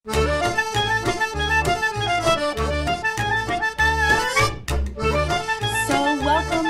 Welcome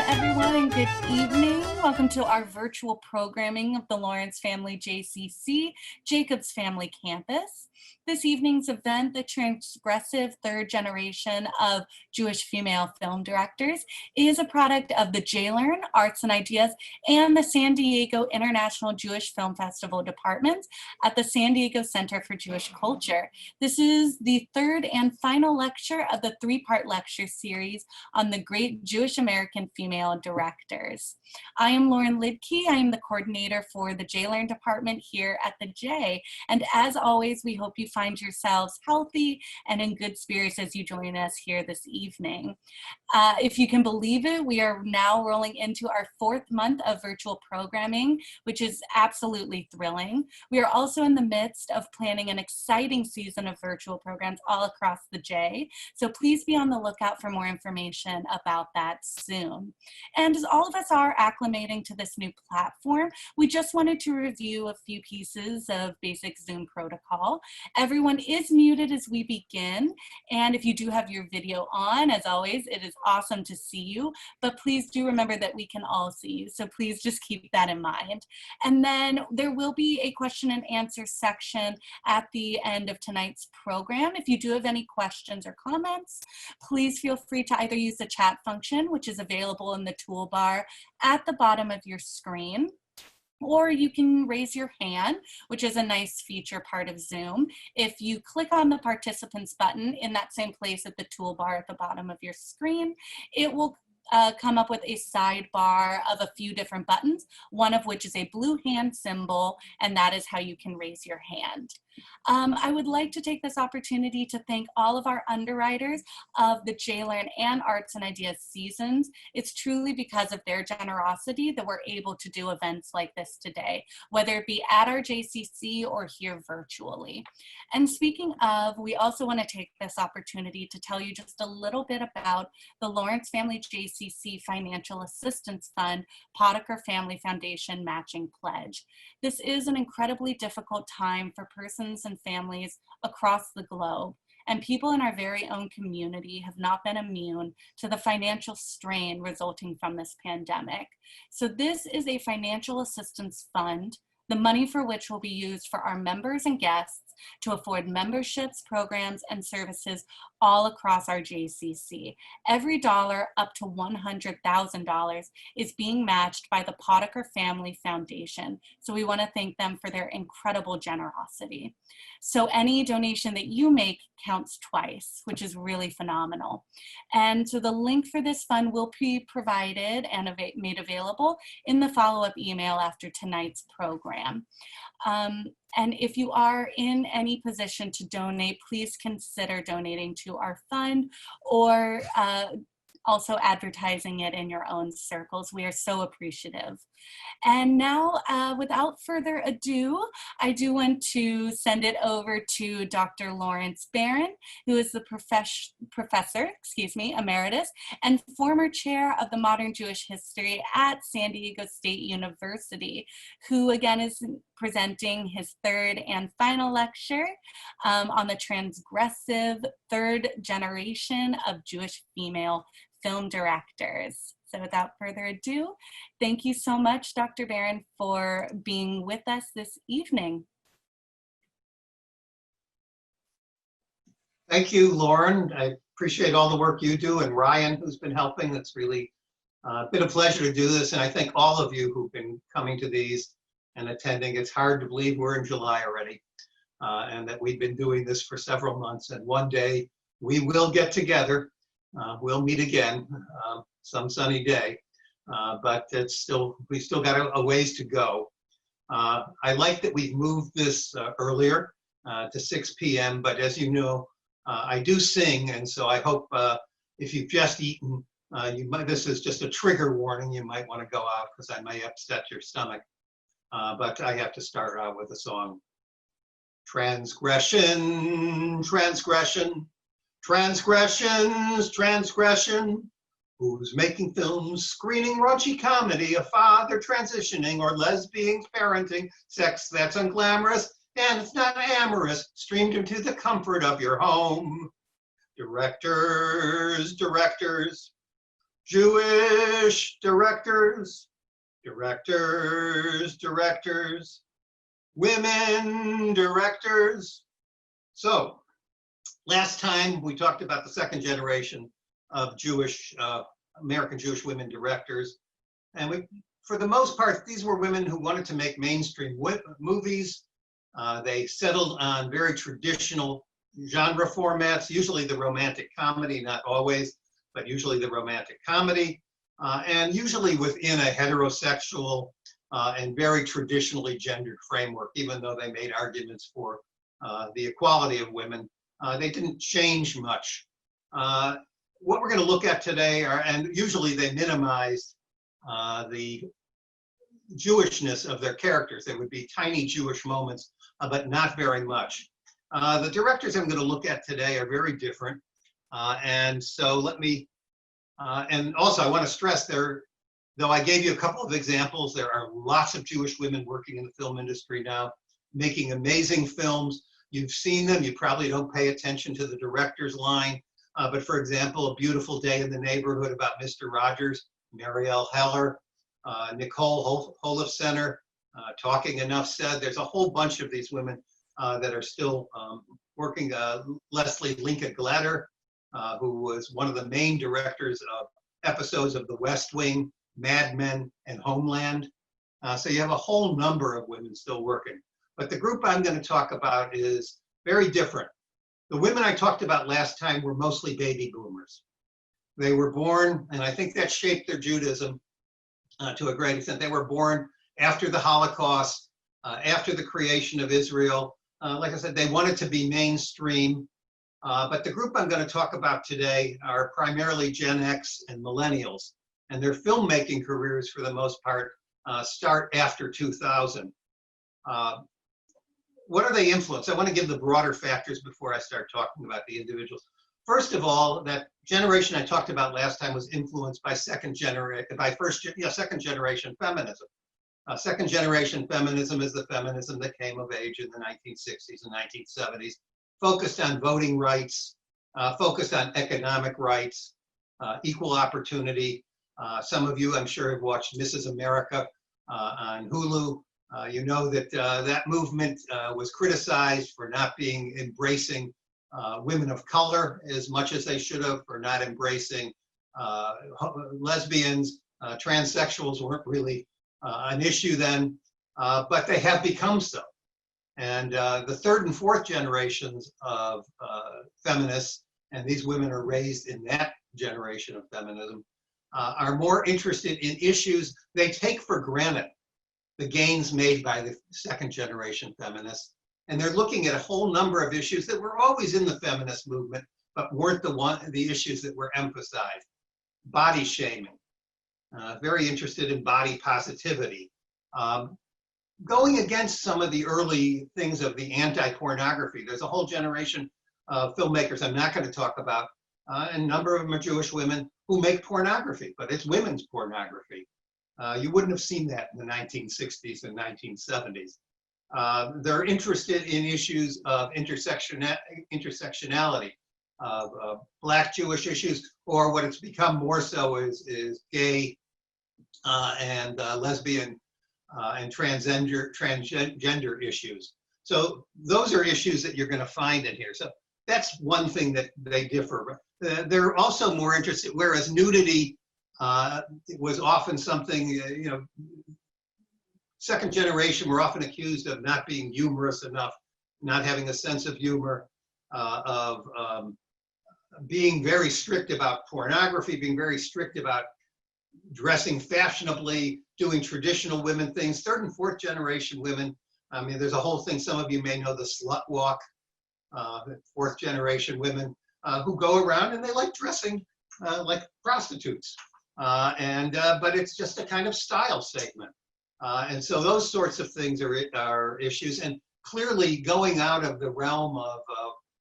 everyone and good evening. Welcome to our virtual programming of the Lawrence Family JCC, Jacobs Family Campus. This evening's event, the Transgressive Third Generation of Jewish Female Film Directors, is a product of the JLearn Arts and Ideas and the San Diego International Jewish Film Festival departments at the San Diego Center for Jewish Culture. This is the third and final lecture of the three-part lecture series on the great Jewish American female directors. I am Lauren Lidke. I am the coordinator for the JLearn department here at the J. And as always, we hope you find yourselves healthy and in good spirits as you join us here this evening. If you can believe it, we are now rolling into our fourth month of virtual programming, which is absolutely thrilling. We are also in the midst of planning an exciting season of virtual programs all across the J. So please be on the lookout for more information about that soon. And as all of us are acclimating to this new platform, we just wanted to review a few pieces of basic Zoom protocol. Everyone is muted as we begin, and if you do have your video on, as always, it is awesome to see you, but please do remember that we can all see you, so please just keep that in mind. And then there will be a question and answer section at the end of tonight's program. If you do have any questions or comments, please feel free to either use the chat function, which is available in the toolbar at the bottom of your screen, or you can raise your hand, which is a nice feature part of Zoom. If you click on the participants button in that same place at the toolbar at the bottom of your screen, it will come up with a sidebar of a few different buttons, one of which is a blue hand symbol, and that is how you can raise your hand. I would like to take this opportunity to thank all of our underwriters of the JLearn and Arts and Ideas seasons. It's truly because of their generosity that we're able to do events like this today, whether it be at our JCC or here virtually. And speaking of, we also want to take this opportunity to tell you just a little bit about the Lawrence Family JCC Financial Assistance Fund Potiker Family Foundation Matching Pledge. This is an incredibly difficult time for persons and families across the globe, and people in our very own community have not been immune to the financial strain resulting from this pandemic. So this is a financial assistance fund, the money for which will be used for our members and guests to afford memberships, programs, and services all across our JCC. Every dollar up to $100,000 is being matched by the Potiker Family Foundation. So we want to thank them for their incredible generosity. So any donation that you make counts twice, which is really phenomenal. And so the link for this fund will be provided and made available in the follow-up email after tonight's program. And if you are in any position to donate, please consider donating to our fund or also advertising it in your own circles. We are so appreciative. And now, without further ado, I do want to send it over to Dr. Lawrence Barron, who is the professor, emeritus, and former chair of the Modern Jewish History at San Diego State University, who again is presenting his third and final lecture on the Transgressive Third Generation of Jewish Female Film Directors. So without further ado, thank you so much, Dr. Barron, for being with us this evening. Thank you, Lauren. I appreciate all the work you do, and Ryan, who's been helping. It's really been a pleasure to do this, and I thank all of you who've been coming to these and attending. It's hard to believe we're in July already, and that we've been doing this for several months, and one day we will get together. We'll meet again some sunny day, but we still got a ways to go. I like that we've moved this earlier to 6 p.m., but as you know, I do sing, and so I hope if you've just eaten, this is just a trigger warning. You might want to go out because I may upset your stomach. But I have to start out with a song. Transgression, transgression, transgressions, transgression. Who's making films, screening raunchy comedy, a father transitioning, or lesbians parenting, sex that's unglamorous, and it's not amorous, streamed into the comfort of your home. Directors, directors, Jewish directors, directors, directors, women directors. So last time we talked about the second generation of American Jewish women directors. And for the most part, these were women who wanted to make mainstream movies. They settled on very traditional genre formats, usually the romantic comedy, not always, but usually the romantic comedy, and usually within a heterosexual and very traditionally gendered framework, even though they made arguments for the equality of women. They didn't change much. What we're going to look at today and usually they minimized the Jewishness of their characters. There would be tiny Jewish moments, but not very much. The directors I'm going to look at today are very different. And so let me, and also I want to stress though I gave you a couple of examples, there are lots of Jewish women working in the film industry now, making amazing films. You've seen them, you probably don't pay attention to the director's line. But for example, A Beautiful Day in the Neighborhood about Mr. Rogers, Marielle Heller, Nicole Holofcener, Talking Enough Said. There's a whole bunch of these women that are still working. Leslie Linka Glazer, who was one of the main directors of episodes of The West Wing, Mad Men, and Homeland. So you have a whole number of women still working. But the group I'm going to talk about is very different. The women I talked about last time were mostly baby boomers. They were born, and I think that shaped their Judaism to a great extent. They were born after the Holocaust, after the creation of Israel. Like I said, they wanted to be mainstream. But the group I'm going to talk about today are primarily Gen X and millennials. And their filmmaking careers, for the most part, start after 2000. What are they influenced? I want to give the broader factors before I start talking about the individuals. First of all, that generation I talked about last time was influenced by second generation feminism. Second generation feminism is the feminism that came of age in the 1960s and 1970s, focused on voting rights, focused on economic rights, equal opportunity. Some of you, I'm sure, have watched Mrs. America on Hulu. You know that that movement was criticized for not embracing women of color as much as they should have, for not embracing lesbians. Transsexuals weren't really an issue then, but they have become so. And the third and fourth generations of feminists, and these women are raised in that generation of feminism, are more interested in issues they take for granted the gains made by the second generation feminists. And they're looking at a whole number of issues that were always in the feminist movement, but weren't the issues that were emphasized. Body shaming, very interested in body positivity. Going against some of the early things of the anti-pornography. There's a whole generation of filmmakers I'm not going to talk about, and a number of them are Jewish women who make pornography, but it's women's pornography. You wouldn't have seen that in the 1960s and 1970s. They're interested in issues of intersectionality, of Black Jewish issues, or what it's become more so is gay and lesbian and transgender issues. So those are issues that you're going to find in here. So that's one thing that they differ. They're also more interested, whereas nudity was often something, second generation were often accused of not being humorous enough, not having a sense of humor, of being very strict about pornography, being very strict about dressing fashionably, doing traditional women things. Third and fourth generation women, I mean, there's a whole thing, some of you may know the slut walk, fourth generation women who go around and they like dressing like prostitutes. But it's just a kind of style statement. And so those sorts of things are issues. And clearly going out of the realm of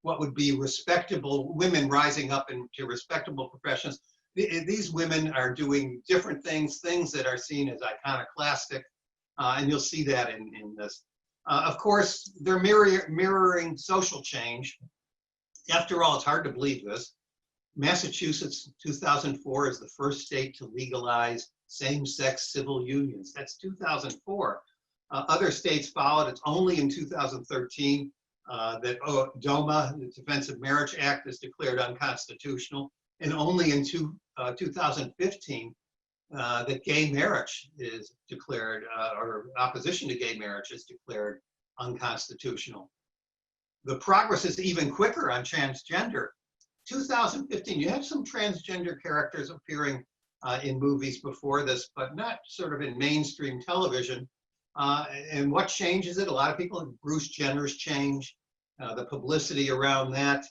what would be respectable women rising up into respectable professions, these women are doing different things that are seen as iconoclastic. And you'll see that in this. Of course, they're mirroring social change. After all, it's hard to believe this. Massachusetts, 2004, is the first state to legalize same-sex civil unions. That's 2004. Other states followed. It's only in 2013 that DOMA, the Defense of Marriage Act, is declared unconstitutional, and only in 2015 that gay marriage is declared, or opposition to gay marriage is declared unconstitutional. The progress is even quicker on transgender. 2015, you have some transgender characters appearing in movies before this, but not sort of in mainstream television. And what changes it? A lot of people, Bruce Jenner's change, the publicity around that,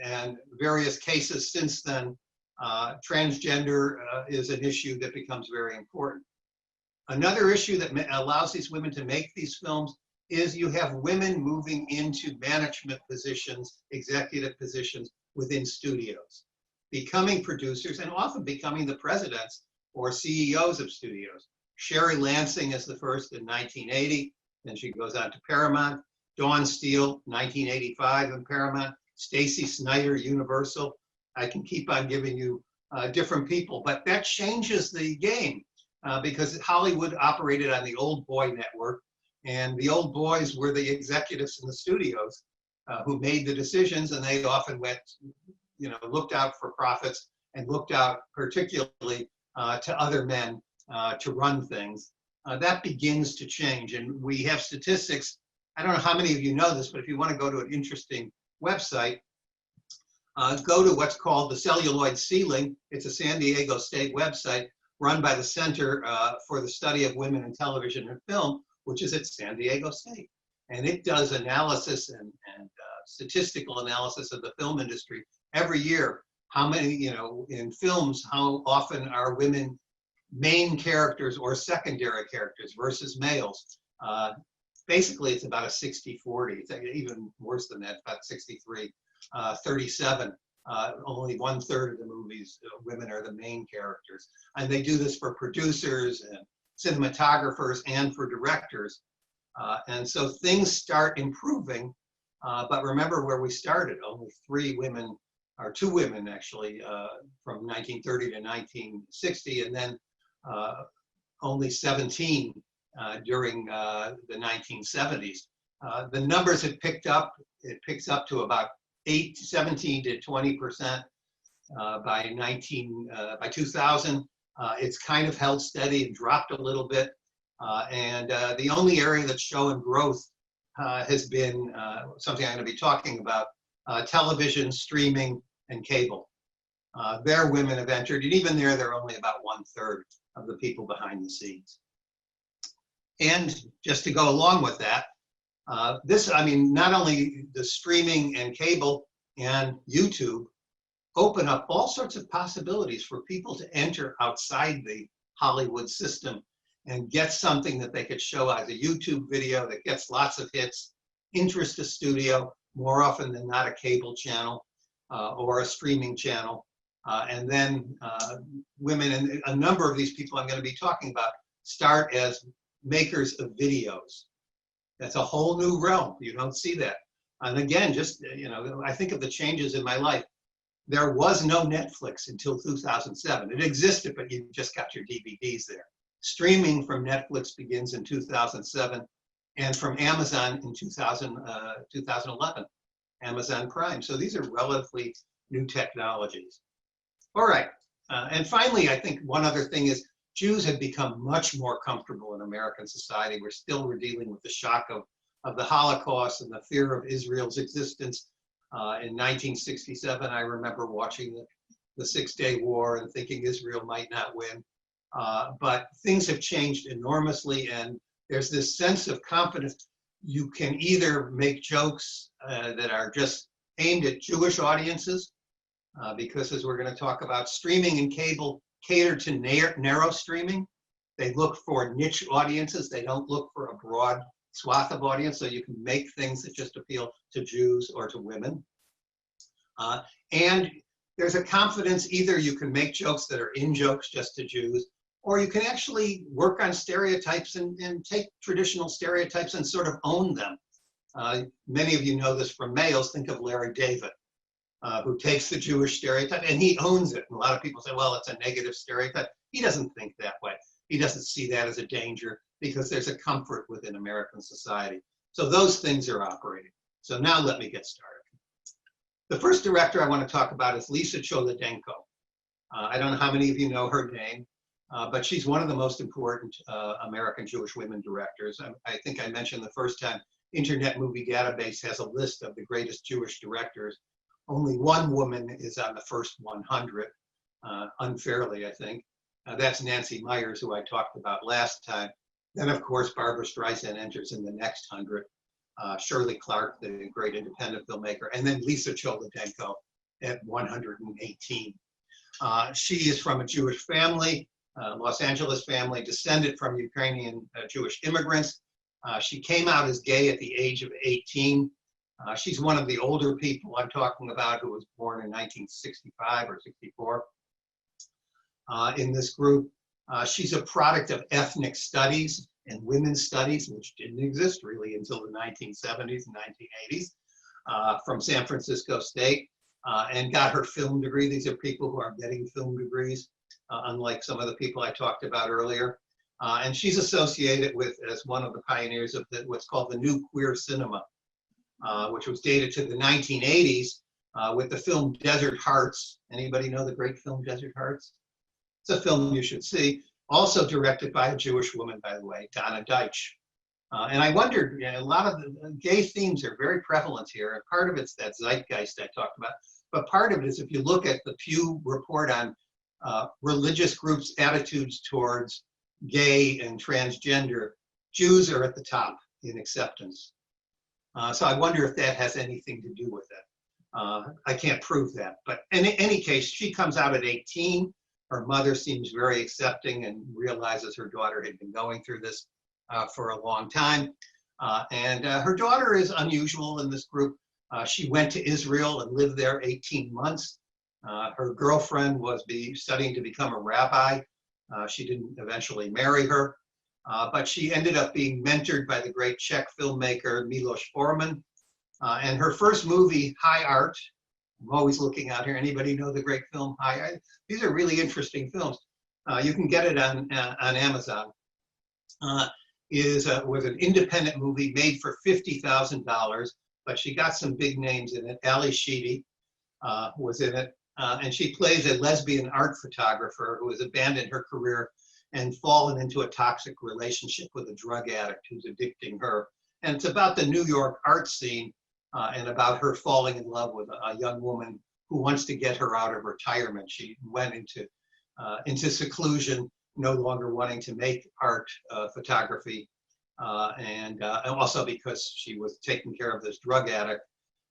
and various cases since then. Transgender is an issue that becomes very important. Another issue that allows these women to make these films is you have women moving into management positions, executive positions within studios, becoming producers and often becoming the presidents or CEOs of studios. Sherry Lansing is the first in 1980, then she goes on to Paramount. Dawn Steele, 1985 in Paramount. Stacey Snider, Universal. I can keep on giving you different people, but that changes the game because Hollywood operated on the old boy network, and the old boys were the executives in the studios who made the decisions, and they often went, looked out for profits and looked out particularly to other men to run things. That begins to change, and we have statistics. I don't know how many of you know this, but if you want to go to an interesting website, go to what's called the Celluloid Ceiling. It's a San Diego State website run by the Center for the Study of Women in Television and Film, which is at San Diego State. And it does analysis and statistical analysis of the film industry every year. How many, in films, how often are women main characters or secondary characters versus males? Basically, it's about a 60-40. It's even worse than that, about 63. 37, only 1/3 of the movies, women are the main characters. And they do this for producers and cinematographers and for directors. And so things start improving, but remember where we started, only 3 women, or 2 women actually, from 1930 to 1960, and then only 17 during the 1970s. The numbers have picked up. It picks up to about 17 to 20% by 2000. It's kind of held steady and dropped a little bit. And the only area that's showing growth has been something I'm going to be talking about, television, streaming, and cable. There women have entered, and even there, they're only about 1/3 of the people behind the scenes. And just to go along with that, not only the streaming and cable and YouTube open up all sorts of possibilities for people to enter outside the Hollywood system and get something that they could show as a YouTube video that gets lots of hits, interest a studio, more often than not a cable channel or a streaming channel. And then women, and a number of these people I'm going to be talking about, start as makers of videos. That's a whole new realm. You don't see that. And again, just, I think of the changes in my life. There was no Netflix until 2007. It existed, but you just got your DVDs there. Streaming from Netflix begins in 2007, and from Amazon in 2011, Amazon Prime. So these are relatively new technologies. All right, and finally, I think one other thing is Jews have become much more comfortable in American society. We're dealing with the shock of the Holocaust and the fear of Israel's existence. In 1967, I remember watching the 6-Day War and thinking Israel might not win. But things have changed enormously, and there's this sense of confidence. You can either make jokes that are just aimed at Jewish audiences, because as we're going to talk about, streaming and cable cater to narrow streaming. They look for niche audiences. They don't look for a broad swath of audience, so you can make things that just appeal to Jews or to women. And there's a confidence, either you can make jokes that are in jokes just to Jews, or you can actually work on stereotypes and take traditional stereotypes and sort of own them. Many of you know this from males. Think of Larry David, who takes the Jewish stereotype and he owns it. And a lot of people say, well, it's a negative stereotype. He doesn't think that way. He doesn't see that as a danger because there's a comfort within American society. So those things are operating. So now let me get started. The first director I want to talk about is Lisa Cholodenko. I don't know how many of you know her name, but she's one of the most important American Jewish women directors. I think I mentioned the first time, Internet Movie Database has a list of the greatest Jewish directors. Only one woman is on the first 100, unfairly, I think. That's Nancy Myers, who I talked about last time. Then, of course, Barbra Streisand enters in the next 100. Shirley Clark, the great independent filmmaker, and then Lisa Cholodenko at 118. She is from a Jewish family, Los Angeles family, descended from Ukrainian Jewish immigrants. She came out as gay at the age of 18. She's one of the older people I'm talking about who was born in 1965 or 64 in this group. She's a product of ethnic studies and women's studies, which didn't exist really until the 1970s and 1980s, from San Francisco State, and got her film degree. These are people who are getting film degrees, unlike some of the people I talked about earlier. And she's associated with, as one of the pioneers of what's called the new queer cinema, which was dated to the 1980s with the film Desert Hearts. Anybody know the great film Desert Hearts? It's a film you should see. Also directed by a Jewish woman, by the way, Donna Deitch. And I wondered, a lot of the gay themes are very prevalent here. And part of it's that zeitgeist I talked about. But part of it is if you look at the Pew report on religious groups' attitudes towards gay and transgender, Jews are at the top in acceptance. So I wonder if that has anything to do with it. I can't prove that. But in any case, she comes out at 18. Her mother seems very accepting and realizes her daughter had been going through this for a long time. And her daughter is unusual in this group. She went to Israel and lived there 18 months. Her girlfriend was studying to become a rabbi. She didn't eventually marry her, but she ended up being mentored by the great Czech filmmaker Milos Forman. And her first movie, High Art, I'm always looking out here. Anybody know the great film High Art? These are really interesting films. You can get it on Amazon. Was an independent movie made for $50,000, but she got some big names in it. Ali Sheedy was in it, and she plays a lesbian art photographer who has abandoned her career and fallen into a toxic relationship with a drug addict who's addicting her. And it's about the New York art scene and about her falling in love with a young woman who wants to get her out of retirement. She went into seclusion, no longer wanting to make art photography, and also because she was taking care of this drug addict.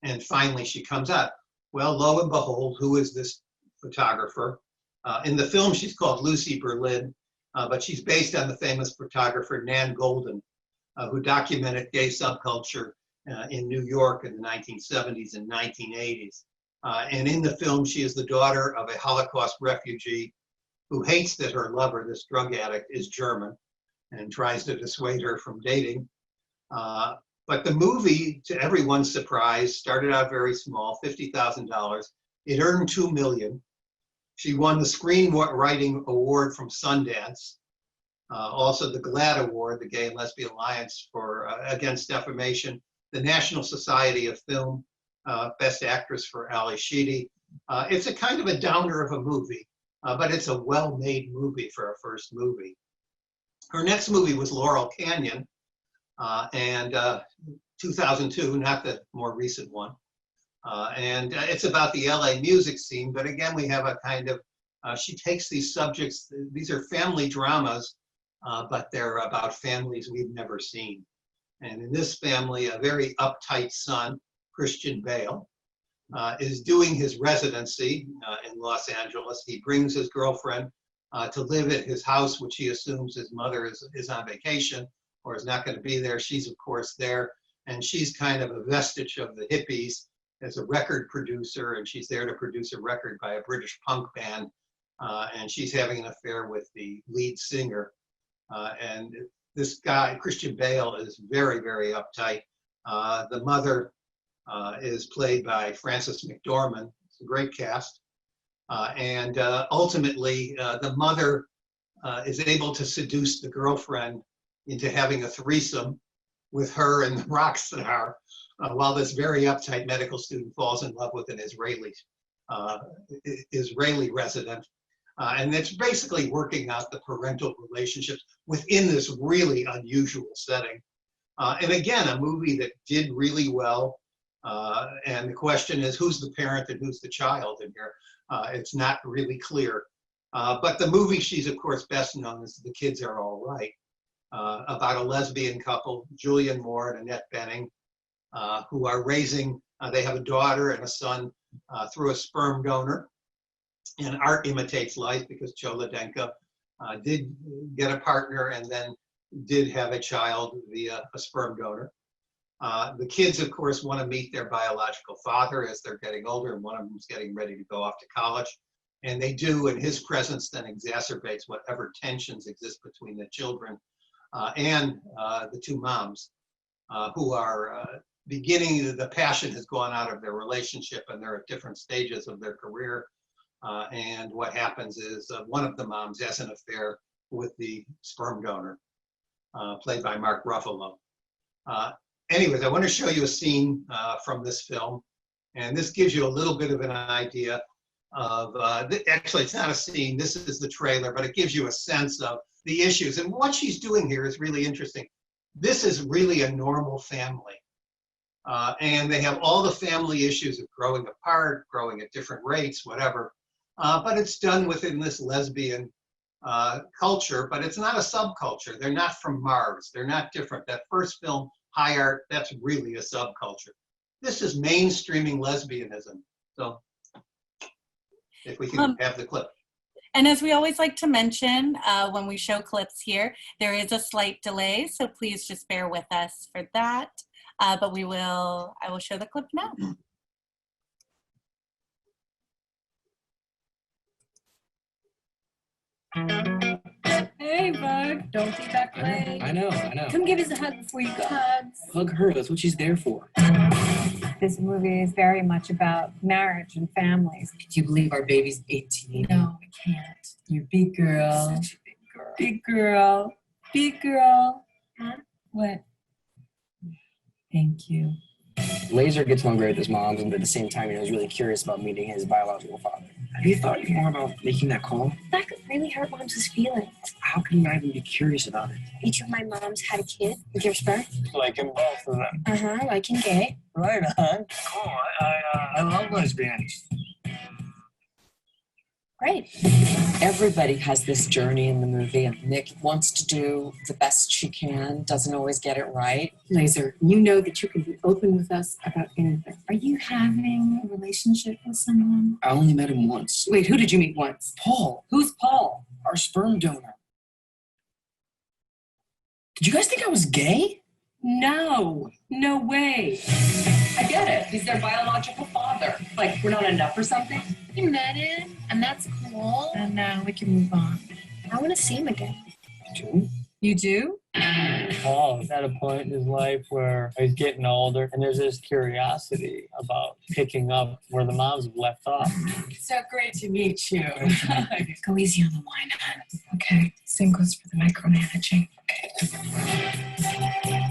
And finally she comes out. Well, lo and behold, who is this photographer? In the film, she's called Lucy Berlin, but she's based on the famous photographer Nan Goldin, who documented gay subculture in New York in the 1970s and 1980s. And in the film, she is the daughter of a Holocaust refugee who hates that her lover, this drug addict, is German and tries to dissuade her from dating. But the movie, to everyone's surprise, started out very small, $50,000. It earned $2 million. She won the Screenwriting Award from Sundance, also the GLAAD Award, the Gay and Lesbian Alliance for Against Defamation, the National Society of Film, Best Actress for Ali Sheedy. It's a kind of a downer of a movie, but it's a well-made movie for a first movie. Her next movie was Laurel Canyon, and 2002, not the more recent one. And it's about the LA music scene, but again, we have a kind of, she takes these subjects, these are family dramas, but they're about families we've never seen. And in this family, a very uptight son, Christian Bale, is doing his residency in Los Angeles. He brings his girlfriend to live at his house, which he assumes his mother is on vacation or is not going to be there. She's, of course, there, and she's kind of a vestige of the hippies as a record producer, and she's there to produce a record by a British punk band and she's having an affair with the lead singer. And this guy, Christian Bale, is very, very uptight. The mother is played by Frances McDormand. It's a great cast. And ultimately, the mother is able to seduce the girlfriend into having a threesome with her and the rock star, while this very uptight medical student falls in love with an Israeli resident. And it's basically working out the parental relationships within this really unusual setting. And again, a movie that did really well. And the question is, who's the parent and who's the child in here? It's not really clear. But the movie she's, of course, best known as The Kids Are All Right, about a lesbian couple, Julianne Moore and Annette Bening, who are raising, they have a daughter and a son through a sperm donor. And art imitates life, because Cholodenko did get a partner and then did have a child via a sperm donor. The kids, of course, want to meet their biological father as they're getting older, and one of them's getting ready to go off to college. And they do, and his presence then exacerbates whatever tensions exist between the children and the two moms, who are beginning, the passion has gone out of their relationship, and they're at different stages of their career. And what happens is one of the moms has an affair with the sperm donor, played by Mark Ruffalo. Anyways, I want to show you a scene from this film. And this gives you a little bit of an idea of, actually it's not a scene, this is the trailer, but it gives you a sense of the issues. And what she's doing here is really interesting. This is really a normal family. And they have all the family issues of growing apart, growing at different rates, whatever. But it's done within this lesbian culture, but it's not a subculture. They're not from Mars. They're not different. That first film, High Art, that's really a subculture. This is mainstreaming lesbianism. So if we can have the clip. And as we always like to mention when we show clips here, there is a slight delay, so please just bear with us for that. But I will show the clip now. Hey, bud. Don't be that way. I know. Come give us a hug before you go. Hugs. Hug her. That's what she's there for. This movie is very much about marriage and families. Can you believe our baby's 18? No, I can't. You big girl. Such a big girl. Big girl. Big girl. Huh? What? Thank you. Glazer gets along great with his mom, but at the same time, he was really curious about meeting his biological father. Have you thought more about making that call? That could really hurt Mom's feelings. How can you not even be curious about it? Each of my moms had a kid with your sperm. Like in both of them. Like in gay. Right on. Cool. I love lesbians. Great. Everybody has this journey in the movie, and Nick wants to do the best she can, doesn't always get it right. Glazer, you know that you can be open with us about anything. Are you having a relationship with someone? I only met him once. Wait, who did you meet once? Paul. Who's Paul? Our sperm donor. Did you guys think I was gay? No way. I get it. He's their biological father. Like, we're not enough or something? You met him, and that's cool. And now we can move on. I want to see him again. You do? Paul's at a point in his life where he's getting older, and there's this curiosity about picking up where the moms have left off. So great to meet you. Go easy on the wine, hon. Okay. Same goes for the micromanaging. Okay.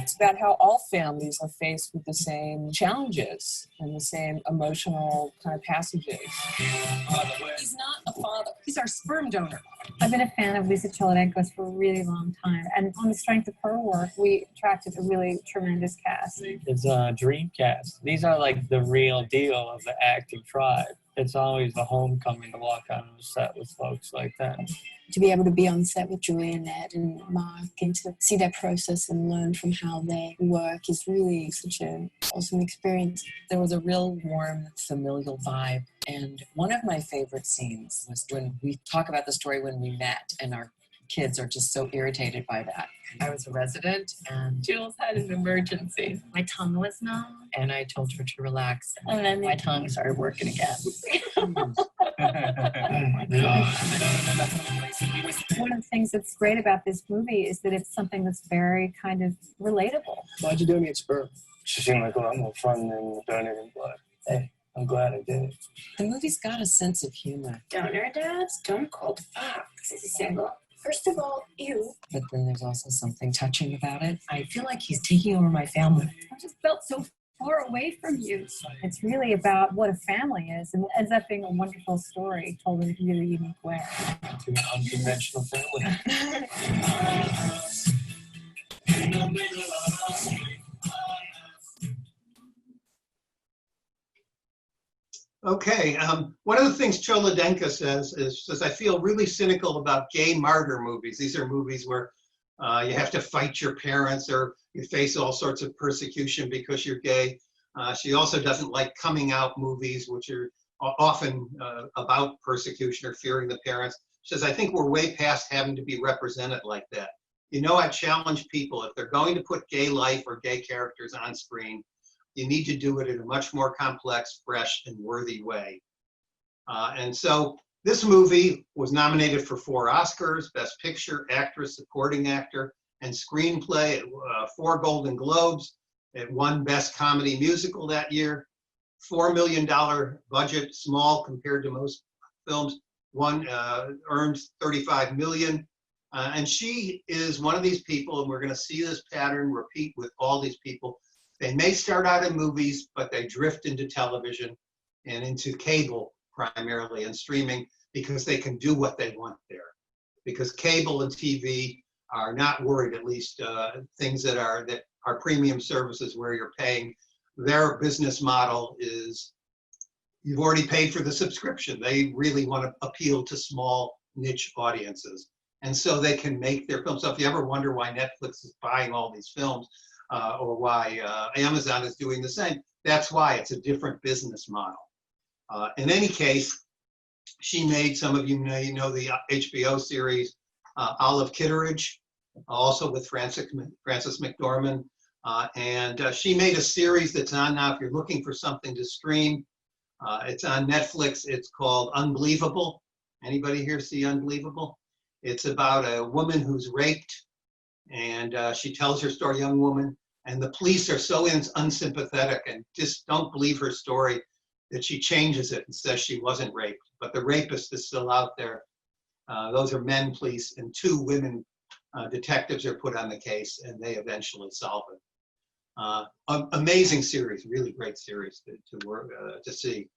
It's about how all families are faced with the same challenges and the same emotional kind of passages. He's not a father. He's our sperm donor. I've been a fan of Lisa Cholodenko for a really long time. And on the strength of her work, we attracted a really tremendous cast. It's a dream cast. These are like the real deal of the acting tribe. It's always the homecoming to walk on the set with folks like that. To be able to be on set with Julie and Ed and Mark and to see their process and learn from how they work is really such an awesome experience. There was a real warm, familial vibe. And one of my favorite scenes was when we talk about the story when we met and our kids are just so irritated by that. I was a resident and Jules had an emergency. My tongue was numb and I told her to relax. And then my tongue started working again. One of the things that's great about this movie is that it's something that's very kind of relatable. Why'd you do me at Spur? She seemed like a lot more fun than donating blood. Hey, I'm glad I did it. The movie's got a sense of humor. Donor dads don't call to Fox. Is he single? First of all, you. But then there's also something touching about it. I feel like he's taking over my family. I just felt so far away from you. It's really about what a family is, and it ends up being a wonderful story told in a really unique way. To an unconventional family. Okay, one of the things Cholodenko says, I feel really cynical about gay martyr movies. These are movies where you have to fight your parents or you face all sorts of persecution because you're gay. She also doesn't like coming out movies, which are often about persecution or fearing the parents. She says, I think we're way past having to be represented like that. You know, I challenge people, if they're going to put gay life or gay characters on screen, you need to do it in a much more complex, fresh, and worthy way. And so this movie was nominated for 4 Oscars, Best Picture, Actress, Supporting Actor, and Screenplay, 4 Golden Globes. It won Best Comedy Musical that year. $4 million budget, small compared to most films. Earned $35 million. And she is one of these people, and we're going to see this pattern repeat with all these people. They may start out in movies, but they drift into television and into cable primarily and streaming because they can do what they want there. Because cable and TV are not worried, at least things that are premium services where you're paying. Their business model is you've already paid for the subscription. They really want to appeal to small niche audiences. And so they can make their films. So if you ever wonder why Netflix is buying all these films, or why Amazon is doing the same, that's why. It's a different business model. In any case, she made, some of you know the HBO series Olive Kitteridge, also with Frances McDormand. And she made a series that's on now if you're looking for something to stream. It's on Netflix. It's called Unbelievable. Anybody here see Unbelievable? It's about a woman who's raped, and she tells her story, young woman, and the police are so unsympathetic and just don't believe her story that she changes it and says she wasn't raped. But the rapist is still out there. Those are men police, and 2 women detectives are put on the case, and they eventually solve it. Amazing series, really great series to see.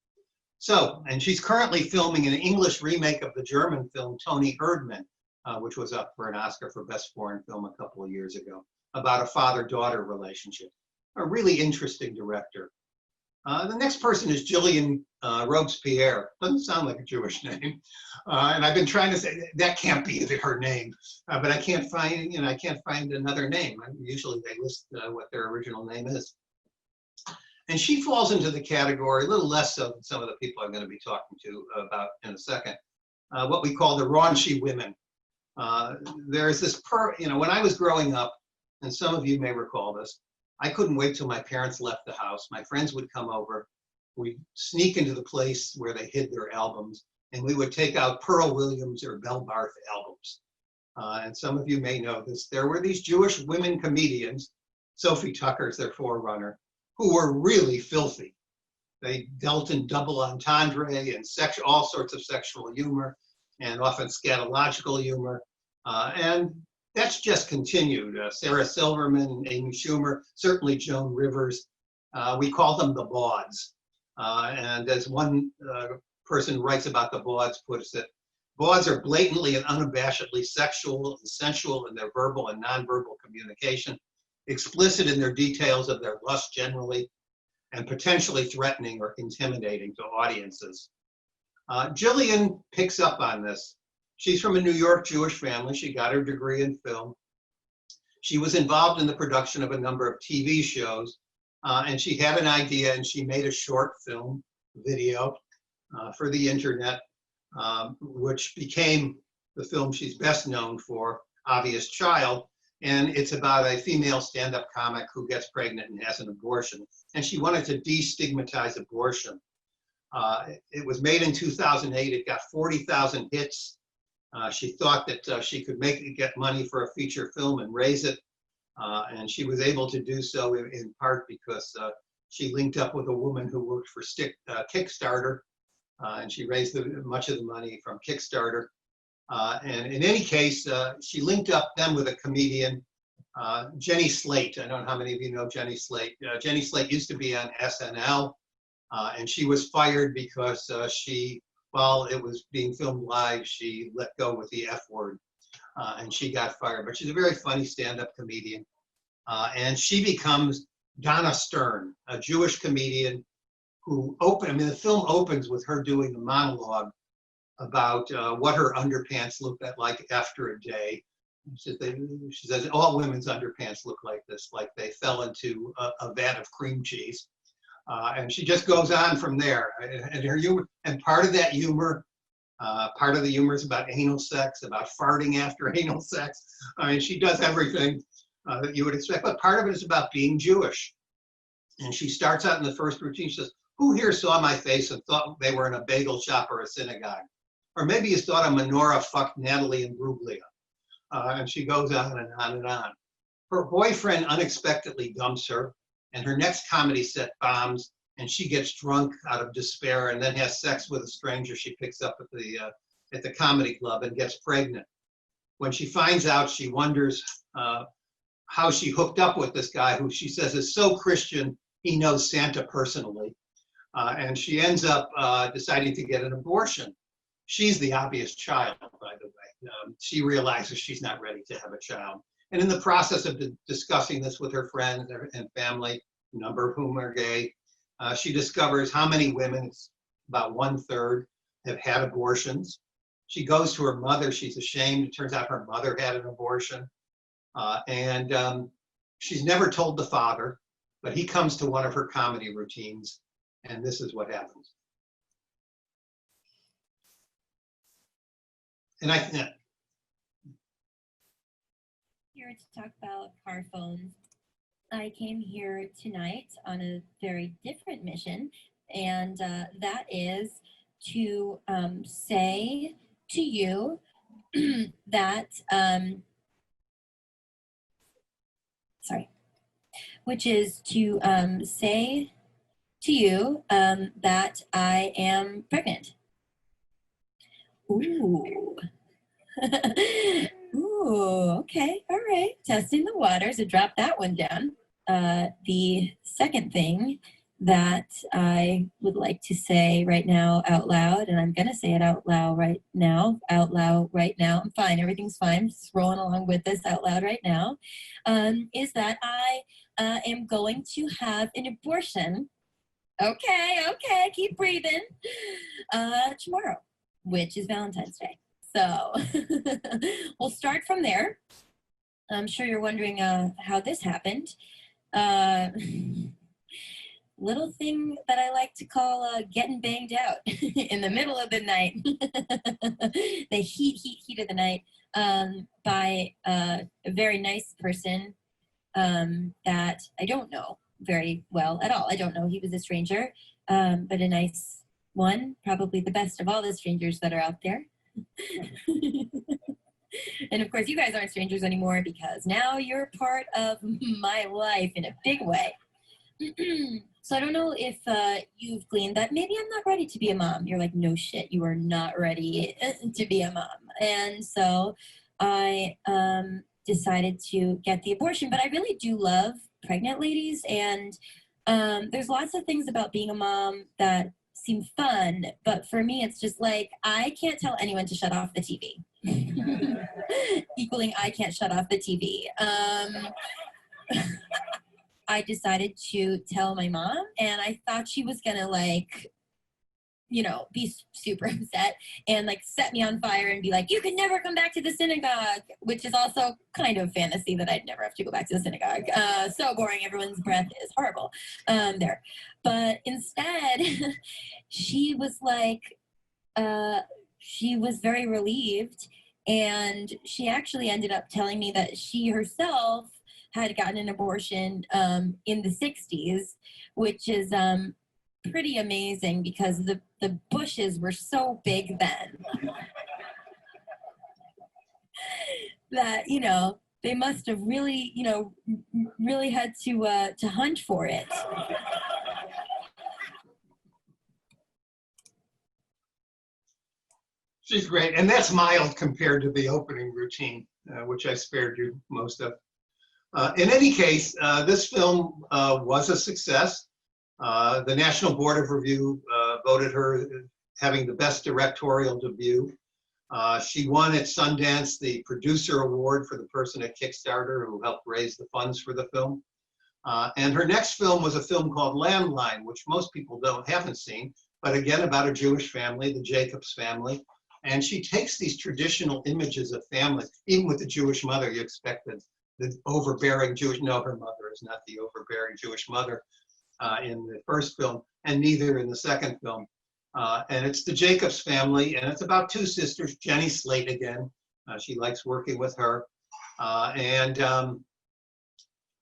So, and she's currently filming an English remake of the German film Toni Erdmann, which was up for an Oscar for Best Foreign Film a couple of years ago, about a father-daughter relationship. A really interesting director. The next person is Gillian Robespierre. Doesn't sound like a Jewish name. And I've been trying to say, that can't be her name. But I can't find another name. Usually they list what their original name is. And she falls into the category, a little less so than some of the people I'm going to be talking to about in a second, what we call the raunchy women. There's this, when I was growing up, and some of you may recall this, I couldn't wait till my parents left the house. My friends would come over. We'd sneak into the place where they hid their albums, and we would take out Pearl Williams or Belle Barth albums. And some of you may know this. There were these Jewish women comedians, Sophie Tucker's their forerunner, who were really filthy. They dealt in double entendre and all sorts of sexual humor and often scatological humor. And that's just continued. Sarah Silverman, Amy Schumer, certainly Joan Rivers. We call them the bawds. And as one person writes about the bawds, puts it, bawds are blatantly and unabashedly sexual and sensual in their verbal and nonverbal communication, explicit in their details of their lust generally, and potentially threatening or intimidating to audiences. Gillian picks up on this. She's from a New York Jewish family. She got her degree in film. She was involved in the production of a number of TV shows, and she had an idea, and she made a short film video for the internet, which became the film she's best known for, Obvious Child. And it's about a female stand-up comic who gets pregnant and has an abortion. And she wanted to destigmatize abortion. It was made in 2008. It got 40,000 hits. She thought that she could get money for a feature film and raise it. And she was able to do so in part because she linked up with a woman who worked for Kickstarter. And she raised much of the money from Kickstarter. And in any case, she linked up them with a comedian, Jenny Slate. I don't know how many of you know Jenny Slate. Jenny Slate used to be on SNL, and she was fired because while it was being filmed live, she let go with the F word, and she got fired. But she's a very funny stand-up comedian. And she becomes Donna Stern, a Jewish comedian who the film opens with her doing a monologue about what her underpants look like after a day. She says, all women's underpants look like this, like they fell into a vat of cream cheese. And she just goes on from there. And her humor, and part of that humor, part of the humor is about anal sex, about farting after anal sex. I mean, she does everything that you would expect, but part of it is about being Jewish. And she starts out in the first routine, she says, who here saw my face and thought they were in a bagel shop or a synagogue? Or maybe you thought a menorah fucked Natalie and Bruglia. And she goes on and on and on. Her boyfriend unexpectedly dumps her, and her next comedy set bombs, and she gets drunk out of despair and then has sex with a stranger she picks up at the comedy club and gets pregnant. When she finds out, she wonders how she hooked up with this guy who she says is so Christian, he knows Santa personally. And she ends up deciding to get an abortion. She's the obvious child, by the way. She realizes she's not ready to have a child. And in the process of discussing this with her friends and family, a number of whom are gay, she discovers how many women, about 1/3, have had abortions. She goes to her mother. She's ashamed. It turns out her mother had an abortion. And she's never told the father, but he comes to one of her comedy routines, and this is what happens. And here to talk about car phones. I came here tonight on a very different mission, and that is to say to you that, which is to say to you that I am pregnant. Ooh. Ooh, okay, all right. Testing the waters, I dropped that one down. The second thing that I would like to say right now out loud, and I'm gonna say it out loud right now. I'm fine, everything's fine, just rolling along with this out loud right now, is that I am going to have an abortion. Okay, keep breathing. Tomorrow, which is Valentine's Day. So we'll start from there. I'm sure you're wondering how this happened. Little thing that I like to call getting banged out in the middle of the night. The heat of the night by a very nice person that I don't know very well at all. I don't know. He was a stranger, but a nice one, probably the best of all the strangers that are out there. And of course, you guys aren't strangers anymore because now you're part of my life in a big way. So I don't know if you've gleaned that maybe I'm not ready to be a mom. You're like, no shit, you are not ready to be a mom. And so I decided to get the abortion, but I really do love pregnant ladies. And there's lots of things about being a mom that seem fun, but for me, it's just like, I can't tell anyone to shut off the TV. Equaling, I can't shut off the TV. I decided to tell my mom, and I thought she was gonna like, you know, be super upset and like set me on fire and be like, you can never come back to the synagogue, which is also kind of fantasy that I'd never have to go back to the synagogue. So boring, everyone's breath is horrible there. But instead, she was like, she was very relieved And she actually ended up telling me that she herself had gotten an abortion in the 60s, which is pretty amazing because the bushes were so big then that, you know, they must have really, you know, really had to hunt for it. She's great, and that's mild compared to the opening routine, which I spared you most of. In any case, this film was a success. The National Board of Review voted her having the best directorial debut. She won at Sundance the producer award for the person at Kickstarter who helped raise the funds for the film. And her next film was a film called Landline, which most people haven't seen, but again about a Jewish family, the Jacobs family. And she takes these traditional images of families, even with the Jewish mother, you expect the overbearing Jewish, no, her mother is not the overbearing Jewish mother in the first film, and neither in the second film. And it's the Jacobs family, and it's about two sisters, Jenny Slate again. She likes working with her.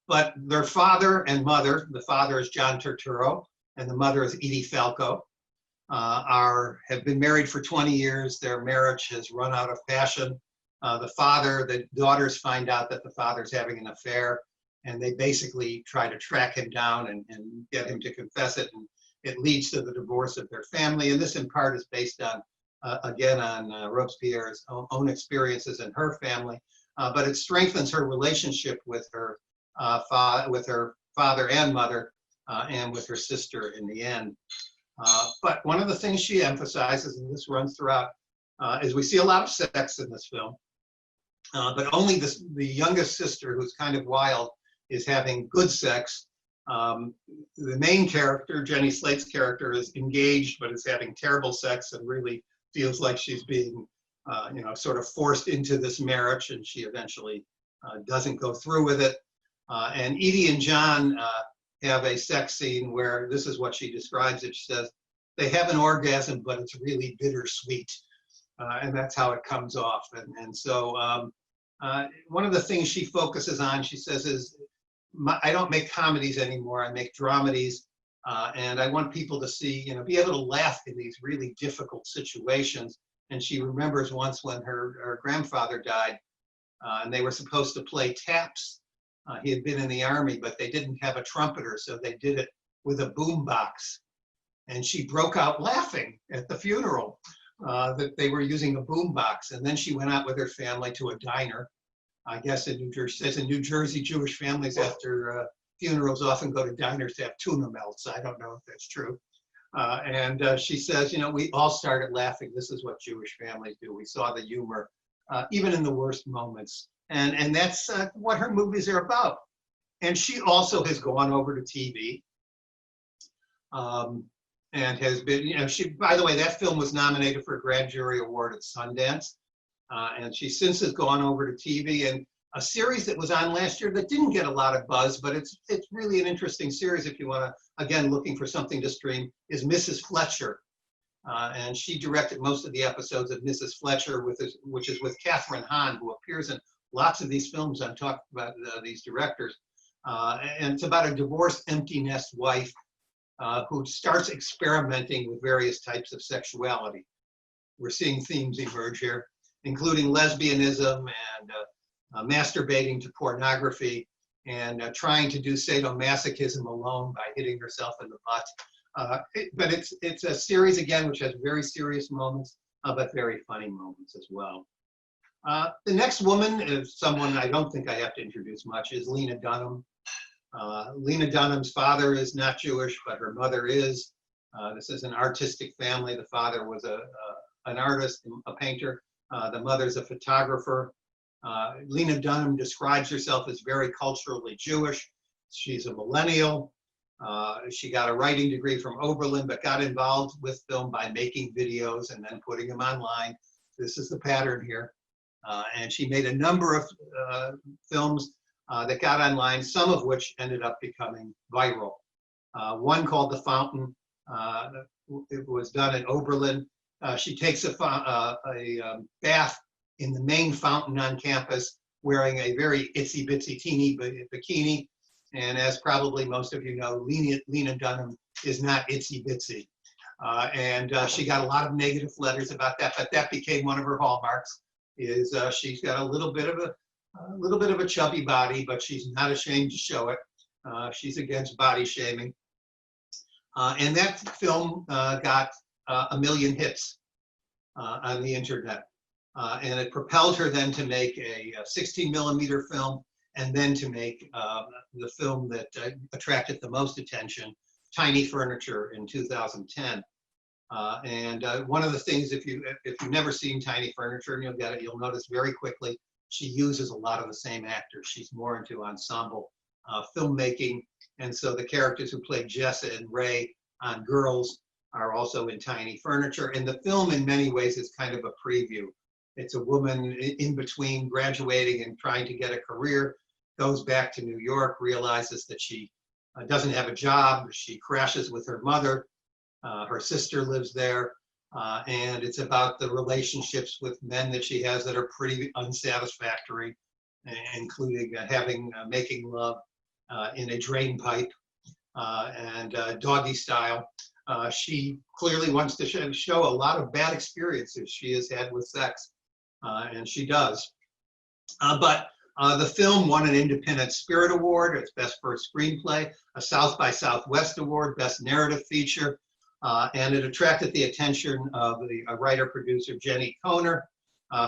But their father and mother, the father is John Turturro, and the mother is Edie Falco, have been married for 20 years. Their marriage has run out of passion. The daughters find out that the father's having an affair, and they basically try to track him down and get him to confess it, and it leads to the divorce of their family. And this in part is based on, again, on Robespierre's own experiences in her family, but it strengthens her relationship with her father and mother, and with her sister in the end. But one of the things she emphasizes, and this runs throughout, is we see a lot of sex in this film, but only the youngest sister, who's kind of wild, is having good sex. The main character, Jenny Slate's character, is engaged but is having terrible sex and really feels like she's being, sort of forced into this marriage, and she eventually doesn't go through with it. And Edie and John have a sex scene where this is what she describes it. She says, they have an orgasm, but it's really bittersweet. And that's how it comes off. And so one of the things she focuses on, she says, is I don't make comedies anymore. I make dramedies. And I want people to see, be able to laugh in these really difficult situations. And she remembers once when her grandfather died, and they were supposed to play taps. He had been in the army, but they didn't have a trumpeter, so they did it with a boom box. And she broke out laughing at the funeral that they were using a boom box. And then she went out with her family to a diner, I guess in New Jersey. Says in New Jersey, Jewish families after funerals often go to diners to have tuna melts. I don't know if that's true. And she says, we all started laughing. This is what Jewish families do. We saw the humor, even in the worst moments. And that's what her movies are about. And she also has gone over to TV and has been, by the way, that film was nominated for a grand jury award at Sundance. And she since has gone over to TV, and a series that was on last year that didn't get a lot of buzz, but it's really an interesting series if you want to, again, looking for something to stream, is Mrs. Fletcher. And she directed most of the episodes of Mrs. Fletcher, which is with Catherine Hahn, who appears in lots of these films. I'm talking about these directors. And it's about a divorced empty nest wife who starts experimenting with various types of sexuality. We're seeing themes emerge here, including lesbianism and masturbating to pornography and trying to do sadomasochism alone by hitting herself in the butt. But it's a series, again, which has very serious moments, but very funny moments as well. The next woman is someone I don't think I have to introduce much, is Lena Dunham. Lena Dunham's father is not Jewish, but her mother is. This is an artistic family. The father was an artist, a painter. The mother's a photographer. Lena Dunham describes herself as very culturally Jewish. She's a millennial. She got a writing degree from Oberlin, but got involved with film by making videos and then putting them online. This is the pattern here. And she made a number of films that got online, some of which ended up becoming viral. One called The Fountain. It was done at Oberlin. She takes a bath in the main fountain on campus wearing a very itsy bitsy teeny bikini. And as probably most of you know, Lena Dunham is not itsy bitsy. She got a lot of negative letters about that, but that became one of her hallmarks. Is she's got a little bit of a chubby body, but she's not ashamed to show it. She's against body shaming. And that film got 1 million hits on the internet. And it propelled her then to make a 16mm film, and then to make the film that attracted the most attention, Tiny Furniture, in 2010. One of the things, if you've never seen Tiny Furniture, and you'll notice very quickly, she uses a lot of the same actors. She's more into ensemble filmmaking. And so the characters who played Jessa and Ray on Girls are also in Tiny Furniture. And the film in many ways is kind of a preview. It's a woman in between graduating and trying to get a career, goes back to New York, realizes that she doesn't have a job. She crashes with her mother. Her sister lives there. And it's about the relationships with men that she has that are pretty unsatisfactory, including making love in a drain pipe and doggy style. She clearly wants to show a lot of bad experiences she has had with sex, and she does. But the film won an Independent Spirit Award, its Best First Screenplay, a South by Southwest Award, Best Narrative Feature, and it attracted the attention of the writer-producer Jenny Kohner,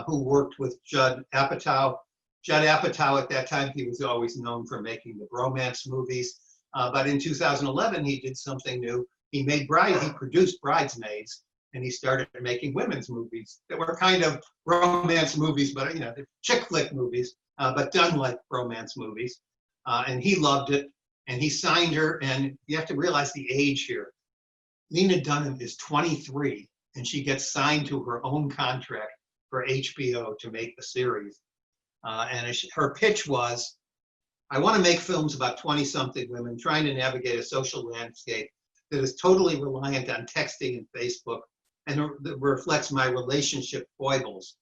who worked with Judd Apatow. Judd Apatow, at that time, he was always known for making the romance movies. But in 2011, he did something new. He produced Bridesmaids, and he started making women's movies that were kind of romance movies, but they're chick flick movies, but done like romance movies. And he loved it, and he signed her. And you have to realize the age here. Lena Dunham is 23, and she gets signed to her own contract for HBO to make the series. Her pitch was, I want to make films about 20-something women trying to navigate a social landscape that is totally reliant on texting and Facebook, and that reflects my relationship foibles.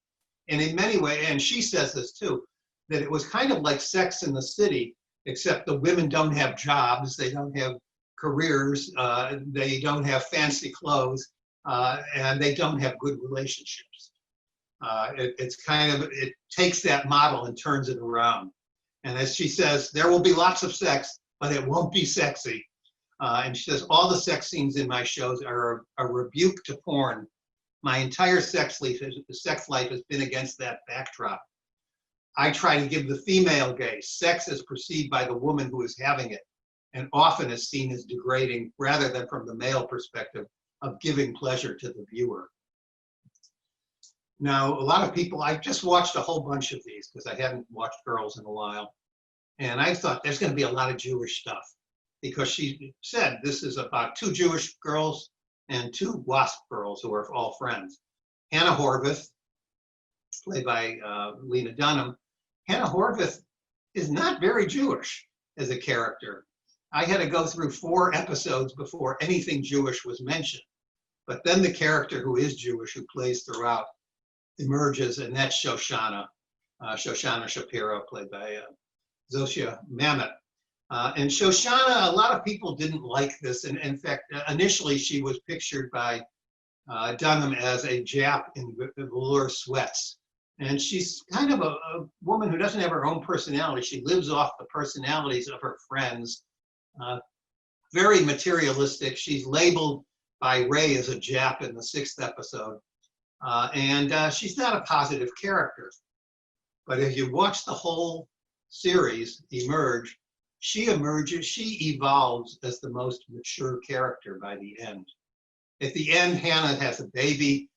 And in many ways, and she says this too, that it was kind of like Sex in the City, except the women don't have jobs, they don't have careers, they don't have fancy clothes, and they don't have good relationships. It takes that model and turns it around. And as she says, there will be lots of sex, but it won't be sexy. And she says, all the sex scenes in my shows are a rebuke to porn. My entire sex life has been against that backdrop. I try to give the female gaze. Sex is perceived by the woman who is having it, and often is seen as degrading rather than from the male perspective of giving pleasure to the viewer. Now, a lot of people, I just watched a whole bunch of these because I hadn't watched Girls in a while. And I thought there's going to be a lot of Jewish stuff, because she said this is about 2 Jewish girls and 2 WASP girls who are all friends. Hannah Horvath, played by Lena Dunham. Hannah Horvath is not very Jewish as a character. I had to go through 4 episodes before anything Jewish was mentioned. But then the character who is Jewish, who plays throughout, emerges, and that's Shoshana Shapiro, played by Zosia Mamet. And Shoshana, a lot of people didn't like this. And in fact, initially she was pictured by Dunham as a Jap in velour sweats. And she's kind of a woman who doesn't have her own personality. She lives off the personalities of her friends. Very materialistic. She's labeled by Ray as a Jap in the 6th episode. And she's not a positive character. But if you watch the whole series emerge, she evolves as the most mature character by the end. At the end, Hannah has a baby.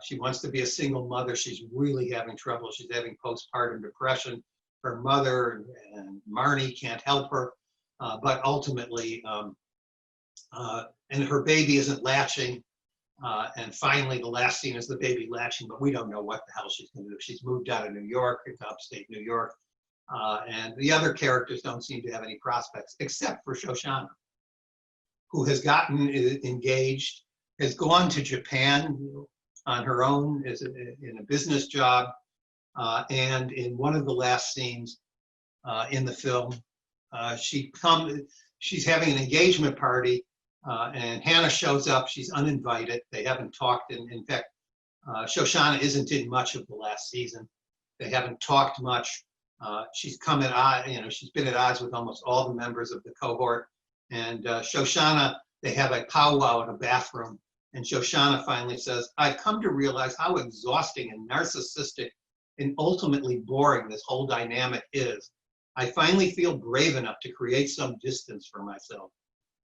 She wants to be a single mother. She's really having trouble. She's having postpartum depression. Her mother and Marnie can't help her, but ultimately, and her baby isn't latching. And finally, the last scene is the baby latching, but we don't know what the hell she's going to do. She's moved out of New York, into upstate New York. And the other characters don't seem to have any prospects, except for Shoshana, who has gotten engaged, has gone to Japan on her own in a business job. And in one of the last scenes in the film, she's having an engagement party, and Hannah shows up. She's uninvited. They haven't talked. In fact, Shoshana isn't in much of the last season. They haven't talked much. She's come at odds, she's been at odds with almost all the members of the cohort. And Shoshana, they have a powwow in a bathroom. And Shoshana finally says, I've come to realize how exhausting and narcissistic and ultimately boring this whole dynamic is. I finally feel brave enough to create some distance for myself.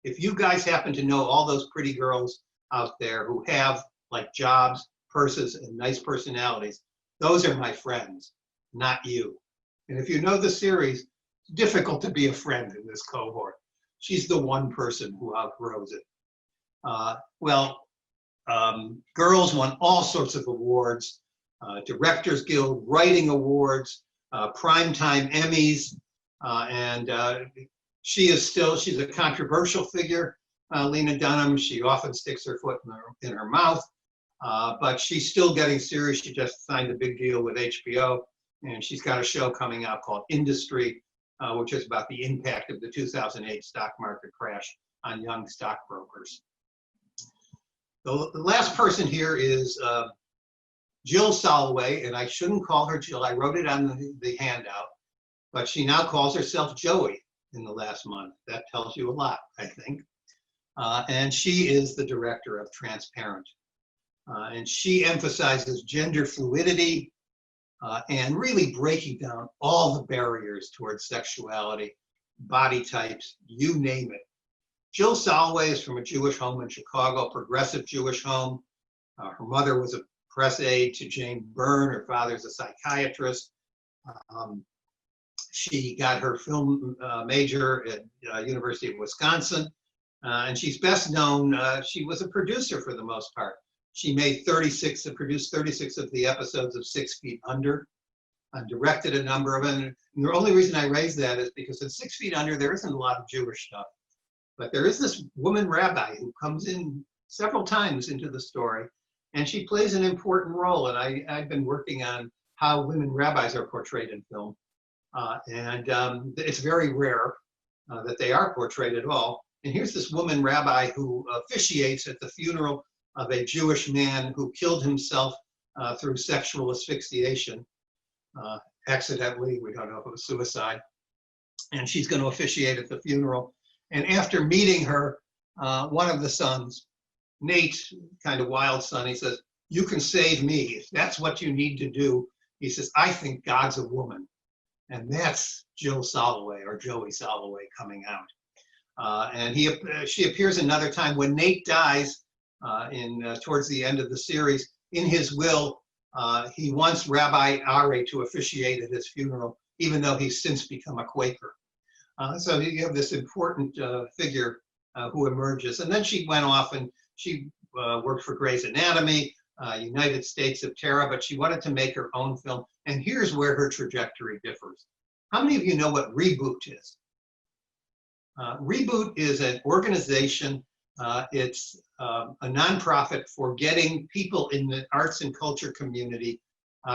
If you guys happen to know all those pretty girls out there who have like jobs, purses, and nice personalities, those are my friends, not you. And if you know the series, it's difficult to be a friend in this cohort. She's the one person who outgrows it. Girls won all sorts of awards, Directors Guild, Writing Awards, Primetime Emmys, and she's a controversial figure, Lena Dunham. She often sticks her foot in her mouth, but she's still getting serious. She just signed a big deal with HBO, and she's got a show coming out called Industry, which is about the impact of the 2008 stock market crash on young stockbrokers. The last person here is Jill Soloway, and I shouldn't call her Jill. I wrote it on the handout, but she now calls herself Joey in the last month. That tells you a lot, I think. And she is the director of Transparent. And she emphasizes gender fluidity and really breaking down all the barriers towards sexuality, body types, you name it. Jill Soloway is from a Jewish home in Chicago, progressive Jewish home. Her mother was a press aide to Jane Byrne. Her father's a psychiatrist. She got her film major at University of Wisconsin. And she's best known, she was a producer for the most part. She made produced 36 of the episodes of 6 Feet Under, and directed a number of them. And the only reason I raise that is because in 6 Feet Under, there isn't a lot of Jewish stuff. But there is this woman rabbi who comes in several times into the story, and she plays an important role. And I've been working on how women rabbis are portrayed in film. It's very rare that they are portrayed at all. And here's this woman rabbi who officiates at the funeral of a Jewish man who killed himself through sexual asphyxiation, accidentally. We don't know if it was suicide. And she's going to officiate at the funeral. And after meeting her, one of the sons, Nate, kind of wild son, he says, you can save me. If that's what you need to do, he says, I think God's a woman. And that's Jill Soloway, or Joey Soloway, coming out. And she appears another time when Nate dies towards the end of the series. In his will, he wants Rabbi Ari to officiate at his funeral, even though he's since become a Quaker. So you have this important figure who emerges. And then she went off and she worked for Grey's Anatomy, United States of Terror, but she wanted to make her own film. And here's where her trajectory differs. How many of you know what Reboot is? Reboot is an organization. It's a nonprofit for getting people in the arts and culture community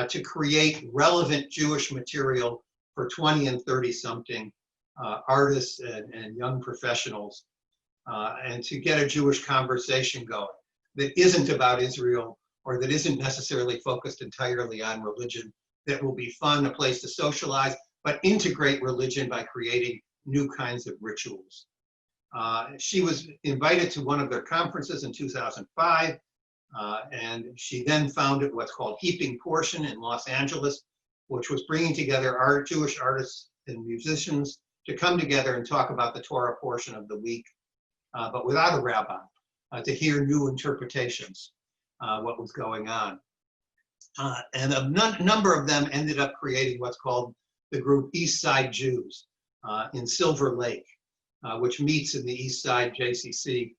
to create relevant Jewish material for 20 and 30-something artists and young professionals, and to get a Jewish conversation going that isn't about Israel or that isn't necessarily focused entirely on religion, that will be fun, a place to socialize, but integrate religion by creating new kinds of rituals. She was invited to one of their conferences in 2005, and she then founded what's called Heaping Portion in Los Angeles, which was bringing together Jewish artists and musicians to come together and talk about the Torah portion of the week, but without a rabbi, to hear new interpretations, what was going on. And a number of them ended up creating what's called the group East Side Jews in Silver Lake, which meets in the East Side JCC.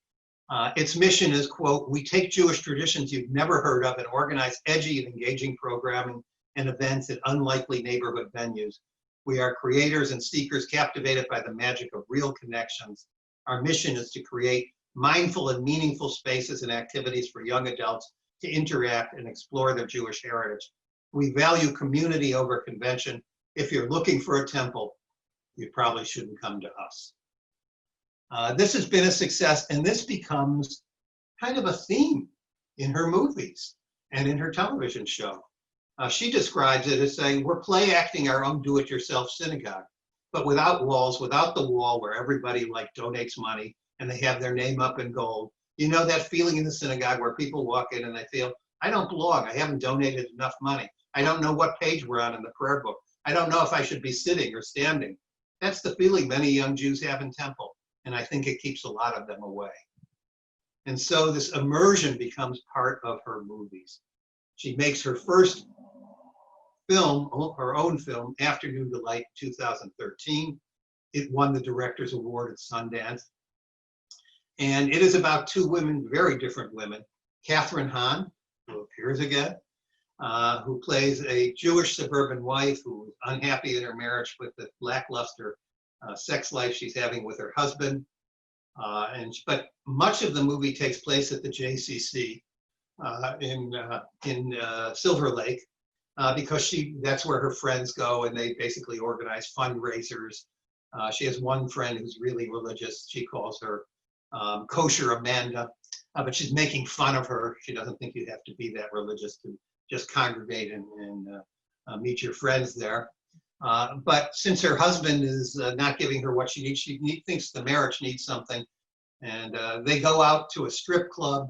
Its mission is, quote, we take Jewish traditions you've never heard of and organize edgy and engaging programming and events at unlikely neighborhood venues. We are creators and seekers captivated by the magic of real connections. Our mission is to create mindful and meaningful spaces and activities for young adults to interact and explore their Jewish heritage. We value community over convention. If you're looking for a temple, you probably shouldn't come to us. This has been a success, and this becomes kind of a theme in her movies and in her television show. She describes it as saying, we're play acting our own do-it-yourself synagogue, but without walls, without the wall where everybody like donates money and they have their name up in gold. You know that feeling in the synagogue where people walk in and they feel, I don't belong, I haven't donated enough money. I don't know what page we're on in the prayer book. I don't know if I should be sitting or standing. That's the feeling many young Jews have in temple, and I think it keeps a lot of them away. And so this immersion becomes part of her movies. She makes her first film, her own film, Afternoon Delight, 2013. It won the Director's Award at Sundance. And it is about two women, very different women. Catherine Hahn, who appears again, who plays a Jewish suburban wife who is unhappy in her marriage with the lackluster sex life she's having with her husband. But much of the movie takes place at the JCC in Silver Lake because that's where her friends go, and they basically organize fundraisers. She has one friend who's really religious. She calls her Kosher Amanda, but she's making fun of her. She doesn't think you have to be that religious to just congregate and meet your friends there. But since her husband is not giving her what she needs, she thinks the marriage needs something. And they go out to a strip club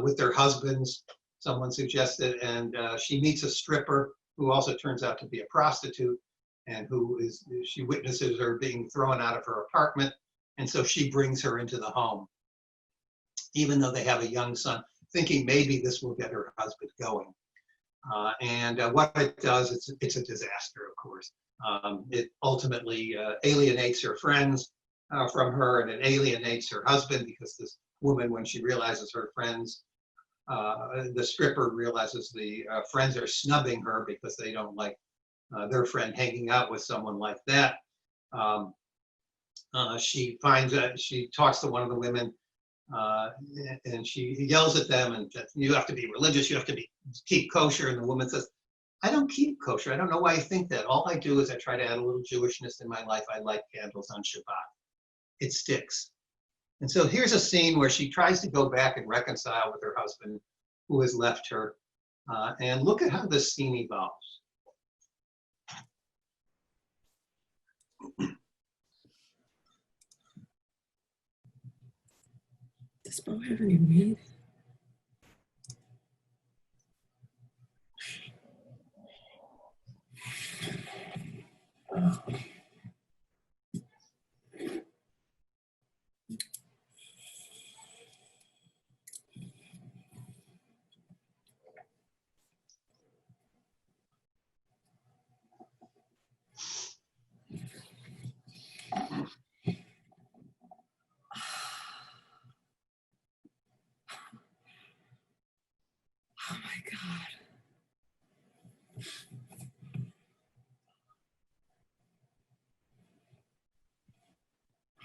with their husbands, someone suggested, and she meets a stripper who also turns out to be a prostitute, and she witnesses her being thrown out of her apartment. And so she brings her into the home, even though they have a young son, thinking maybe this will get her husband going. And what it does, it's a disaster, of course. It ultimately alienates her friends from her, and it alienates her husband, because this woman, when she realizes her friends, the stripper realizes the friends are snubbing her because they don't like their friend hanging out with someone like that. She talks to one of the women, and she yells at them and says, you have to be religious, you have to keep kosher. And the woman says, I don't keep kosher. I don't know why you think that. All I do is I try to add a little Jewishness in my life. I light candles on Shabbat. It sticks. And so here's a scene where she tries to go back and reconcile with her husband who has left her. And look at how this scene evolves. Does Bo have any weed? Oh. Oh my God.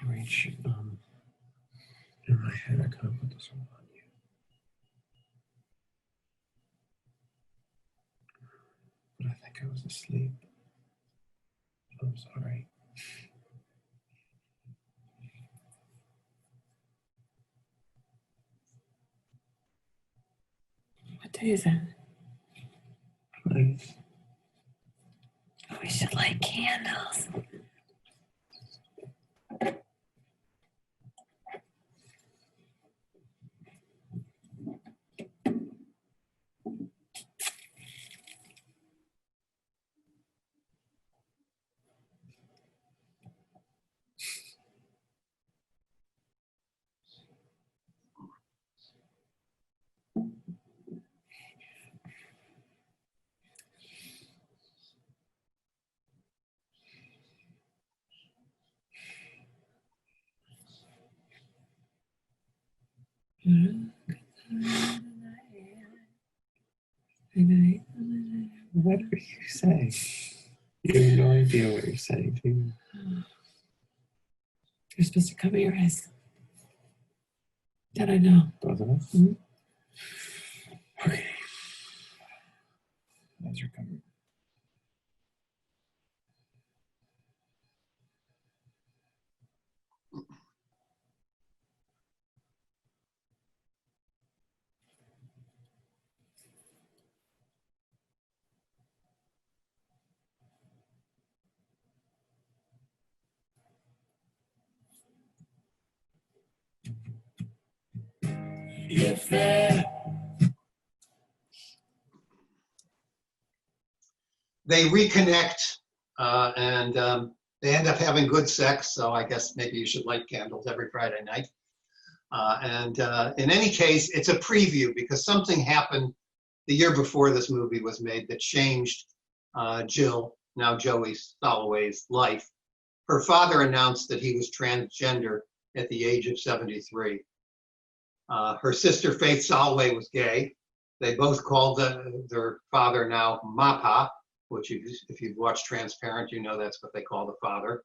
Reach in my head, I couldn't put this one on you. But I think I was asleep. I'm sorry. What day is it? Nice. We should light candles. What are you saying? You have no idea what you're saying, do you? You're supposed to cover your eyes. That I know. Both of us? Mm-hmm. Okay. They reconnect and they end up having good sex. So I guess maybe you should light candles every Friday night. In any case, it's a preview because something happened the year before this movie was made that changed Jill, now Joey Soloway's, life. Her father announced that he was transgender at the age of 73. Her sister, Faith Soloway, was gay. They both called their father now Mapa, which if you've watched Transparent, you know that's what they call the father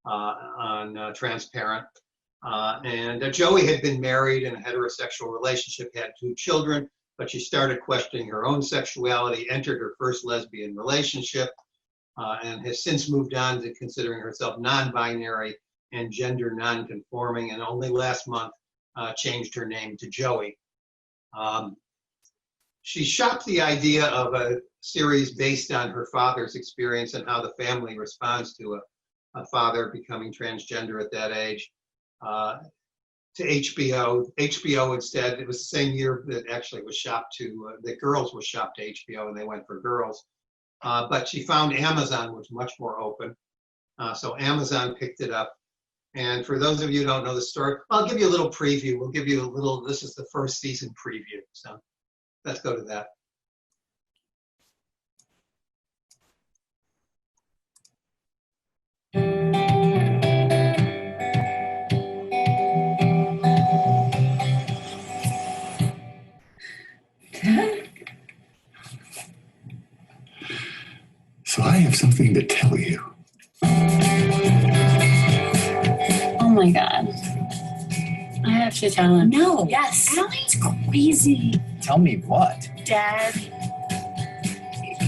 on Transparent. Joey had been married in a heterosexual relationship, had 2 children, but she started questioning her own sexuality, entered her first lesbian relationship, and has since moved on to considering herself non-binary and gender non-conforming, and only last month changed her name to Joey. She shopped the idea of a series based on her father's experience and how the family responds to a father becoming transgender at that age to HBO. HBO instead, it was the same year that actually was shopped to, the Girls was shopped to HBO and they went for Girls. But she found Amazon was much more open. So Amazon picked it up. And for those of you who don't know the story, I'll give you a little preview. We'll give you a little, this is the first season preview. So let's go to that. So I have something to tell you. Oh my God. I have to tell him. No. Yes. Allie's crazy. Tell me what? Dad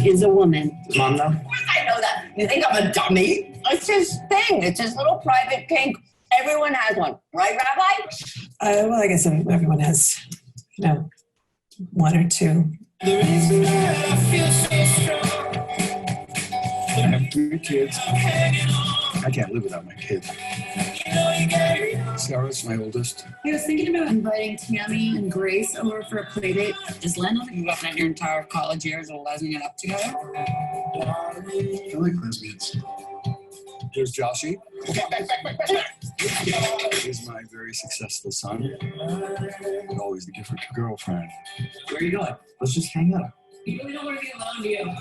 is a woman. Does Mom know? I know that. You think I'm a dummy? It's his thing. It's his little private kink. Everyone has one. Right, Rabbi? Well, I guess everyone has, one or two. I have 3 kids. I can't live without my kids. Sarah's my oldest. I was thinking about inviting Tammy and Grace over for a play date. Does Lena think you spent your entire college years of lesbian it up together? I like lesbians. There's Joshy. He's my very successful son. But always the giver to girlfriend. Where are you going? Let's just hang out. You really don't want to be alone, do you?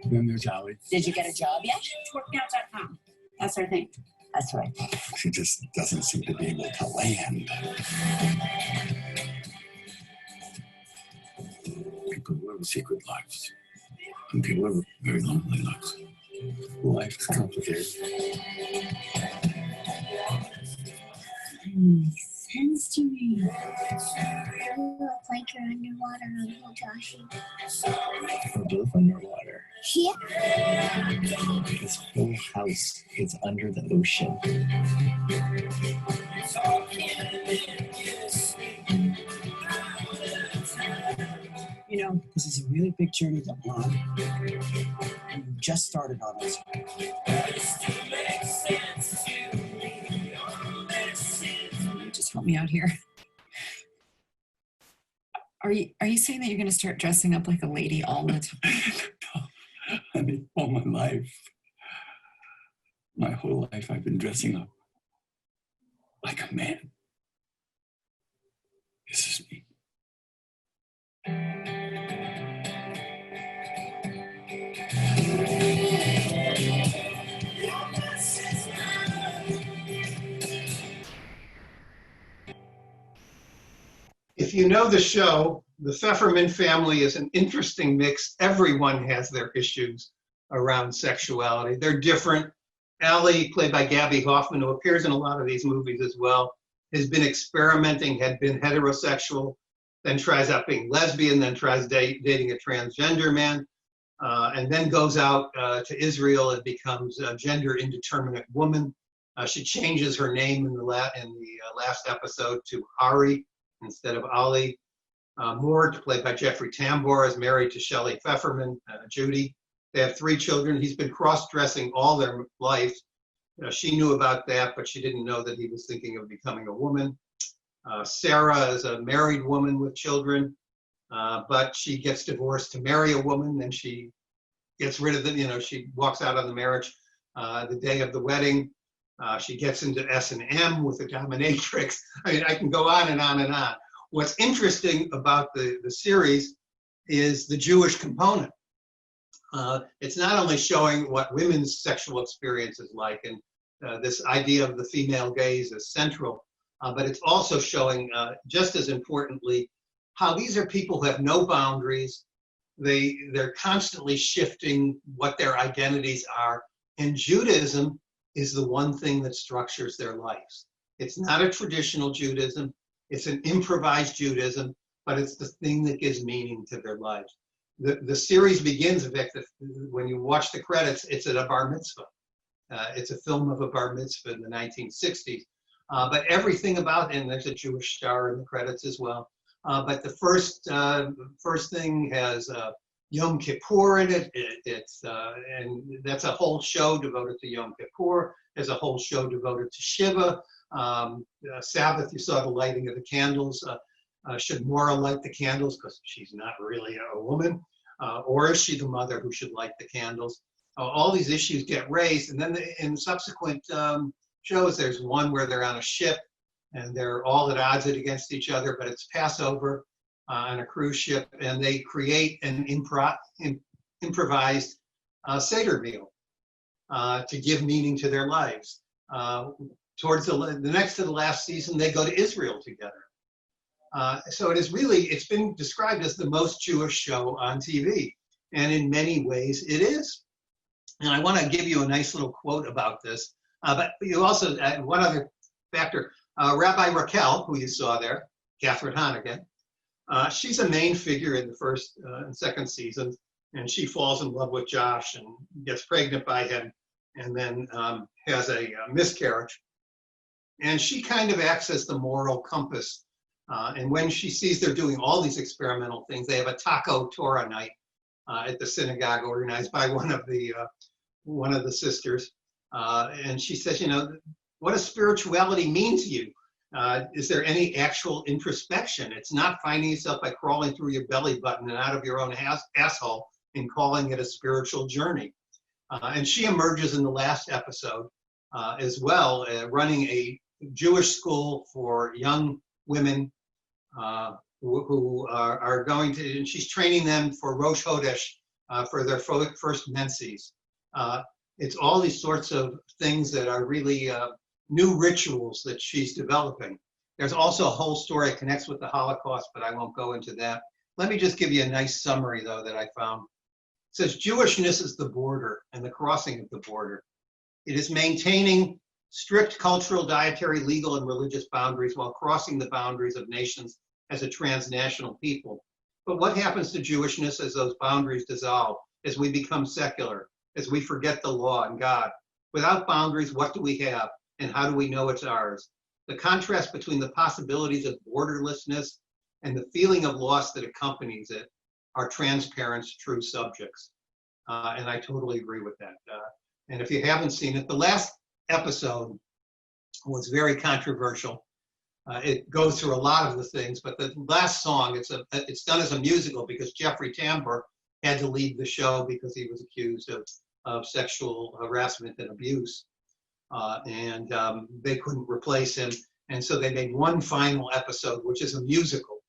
Then there's Allie. Did you get a job yet? Workout.com. That's our thing. That's right. She just doesn't seem to be able to land. People live secret lives. And people live very lonely lives. Life is complicated. Makes sense to me. You look like you're underwater, Uncle Joshy. We're both underwater. Yeah. This whole house is under the ocean. This is a really big journey that we're on. And we just started on it. Just help me out here. Are you saying that you're going to start dressing up like a lady all the time? No, honey, all my life. My whole life I've been dressing up like a man. This is me. If you know the show, the Pfefferman family is an interesting mix. Everyone has their issues around sexuality. They're different. Allie, played by Gabby Hoffman, who appears in a lot of these movies as well, has been experimenting, had been heterosexual, then tries out being lesbian, then tries dating a transgender man, and then goes out to Israel and becomes a gender indeterminate woman. She changes her name in the last episode to Hari instead of Ali. Mort, played by Jeffrey Tambor, is married to Shelley Pfefferman, Judy. They have 3 children. He's been cross-dressing all their life. She knew about that, but she didn't know that he was thinking of becoming a woman. Sarah is a married woman with children, but she gets divorced to marry a woman, and she gets rid of them. She walks out on the marriage the day of the wedding. She gets into S&M with a dominatrix. I mean, I can go on and on and on. What's interesting about the series is the Jewish component. It's not only showing what women's sexual experience is like, and this idea of the female gaze is central, but it's also showing, just as importantly, how these are people who have no boundaries. They're constantly shifting what their identities are, and Judaism is the one thing that structures their lives. It's not a traditional Judaism, it's an improvised Judaism, but it's the thing that gives meaning to their lives. The series begins, in fact, when you watch the credits, it's at a bar mitzvah. It's a film of a bar mitzvah in the 1960s. But everything about it, and there's a Jewish star in the credits as well. But the first thing has Yom Kippur in it. And that's a whole show devoted to Yom Kippur. There's a whole show devoted to Shiva. Sabbath, you saw the lighting of the candles. Should Maura light the candles because she's not really a woman? Or is she the mother who should light the candles? All these issues get raised. And then in subsequent shows, there's one where they're on a ship and they're all at odds against each other, but it's Passover on a cruise ship, and they create an improvised Seder meal to give meaning to their lives. Towards the next to the last season, they go to Israel together. So it's been described as the most Jewish show on TV, and in many ways it is. And I want to give you a nice little quote about this, but you also, one other factor, Rabbi Raquel, who you saw there, Catherine Hahn again, she's a main figure in the first and second seasons, and she falls in love with Josh and gets pregnant by him, and then has a miscarriage. And she kind of acts as the moral compass. And when she sees they're doing all these experimental things, they have a taco Torah night at the synagogue organized by one of the sisters. And she says, what does spirituality mean to you? Is there any actual introspection? It's not finding yourself by crawling through your belly button and out of your own asshole and calling it a spiritual journey. And she emerges in the last episode as well, running a Jewish school for young women who are going to, and she's training them for Rosh Chodesh for their first menses. It's all these sorts of things that are really new rituals that she's developing. There's also a whole story that connects with the Holocaust, but I won't go into that. Let me just give you a nice summary, though, that I found. It says, Jewishness is the border and the crossing of the border. It is maintaining strict cultural, dietary, legal, and religious boundaries while crossing the boundaries of nations as a transnational people. But what happens to Jewishness as those boundaries dissolve, as we become secular, as we forget the law and God? Without boundaries, what do we have, and how do we know it's ours? The contrast between the possibilities of borderlessness and the feeling of loss that accompanies it are transparent, true subjects. And I totally agree with that. And if you haven't seen it, the last episode was very controversial. It goes through a lot of the things, but the last song, it's done as a musical because Jeffrey Tambor had to leave the show because he was accused of sexual harassment and abuse. And they couldn't replace him. And so they made one final episode, which is a musical.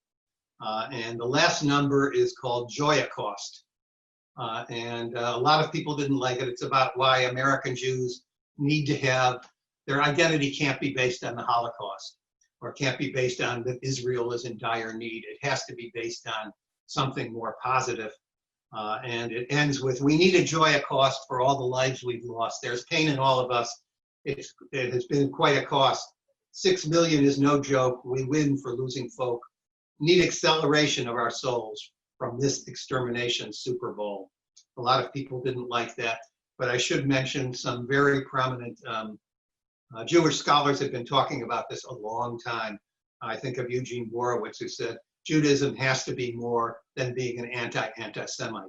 And the last number is called Joyacost. And a lot of people didn't like it. It's about why American Jews need to have, their identity can't be based on the Holocaust, or can't be based on that Israel is in dire need. It has to be based on something more positive. And it ends with, we need a Joyacost for all the lives we've lost. There's pain in all of us. It has been quite a cost. 6 million is no joke. We win for losing folk. Need acceleration of our souls from this extermination Super Bowl. A lot of people didn't like that, but I should mention some very prominent Jewish scholars have been talking about this a long time. I think of Eugene Borowitz, who said Judaism has to be more than being an anti-Semite.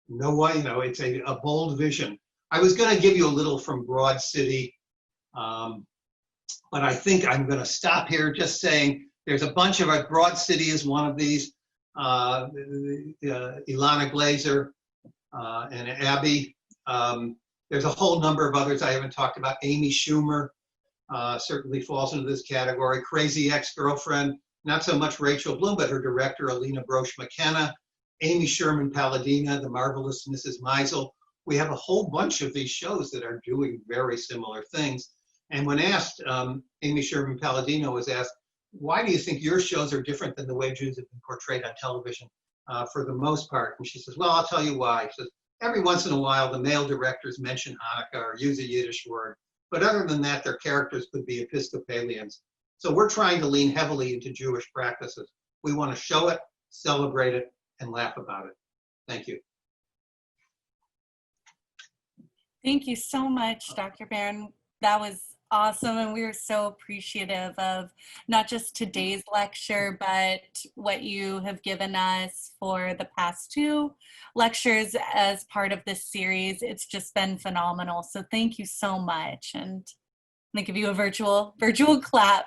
No way, it's a bold vision. I was going to give you a little from Broad City, But I think I'm going to stop here just saying there's a bunch of our Broad City is one of these. Ilana Glazer and Abby. There's a whole number of others I haven't talked about. Amy Schumer certainly falls into this category. Crazy Ex-Girlfriend, not so much Rachel Bloom, but her director, Alina Brosh McKenna. Amy Sherman Palladina, The Marvelous Mrs. Maisel. We have a whole bunch of these shows that are doing very similar things. And when asked, Amy Sherman Palladino was asked, why do you think your shows are different than the way Jews have been portrayed on television for the most part? And she says, well, I'll tell you why. She says, every once in a while, the male directors mention Hanukkah or use a Yiddish word. But other than that, their characters could be Episcopalians. So we're trying to lean heavily into Jewish practices. We want to show it, celebrate it, and laugh about it. Thank you. Thank you so much, Dr. Barron. That was awesome, and we are so appreciative of not just today's lecture, but what you have given us for the past 2 lectures as part of this series. It's just been phenomenal. So thank you so much. And I'm gonna give you a virtual clap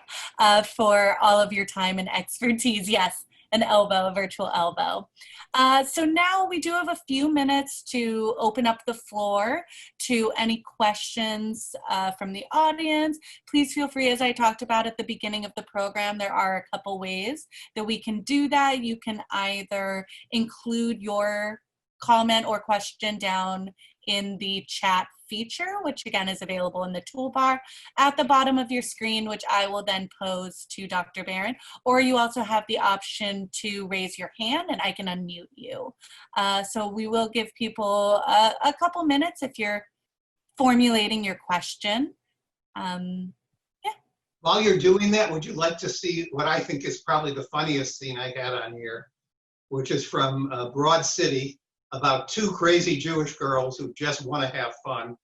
for all of your time and expertise. Yes, an elbow, a virtual elbow. So now we do have a few minutes to open up the floor to any questions from the audience. Please feel free, as I talked about at the beginning of the program, there are a couple ways that we can do that. You can either include your comment or question down in the chat feature, which again is available in the toolbar at the bottom of your screen, which I will then pose to Dr. Barron. Or you also have the option to raise your hand and I can unmute you. So we will give people a couple minutes if you're formulating your question. Yeah. While you're doing that, would you like to see what I think is probably the funniest scene I had on here, which is from Broad City, about 2 crazy Jewish girls who just want to have fun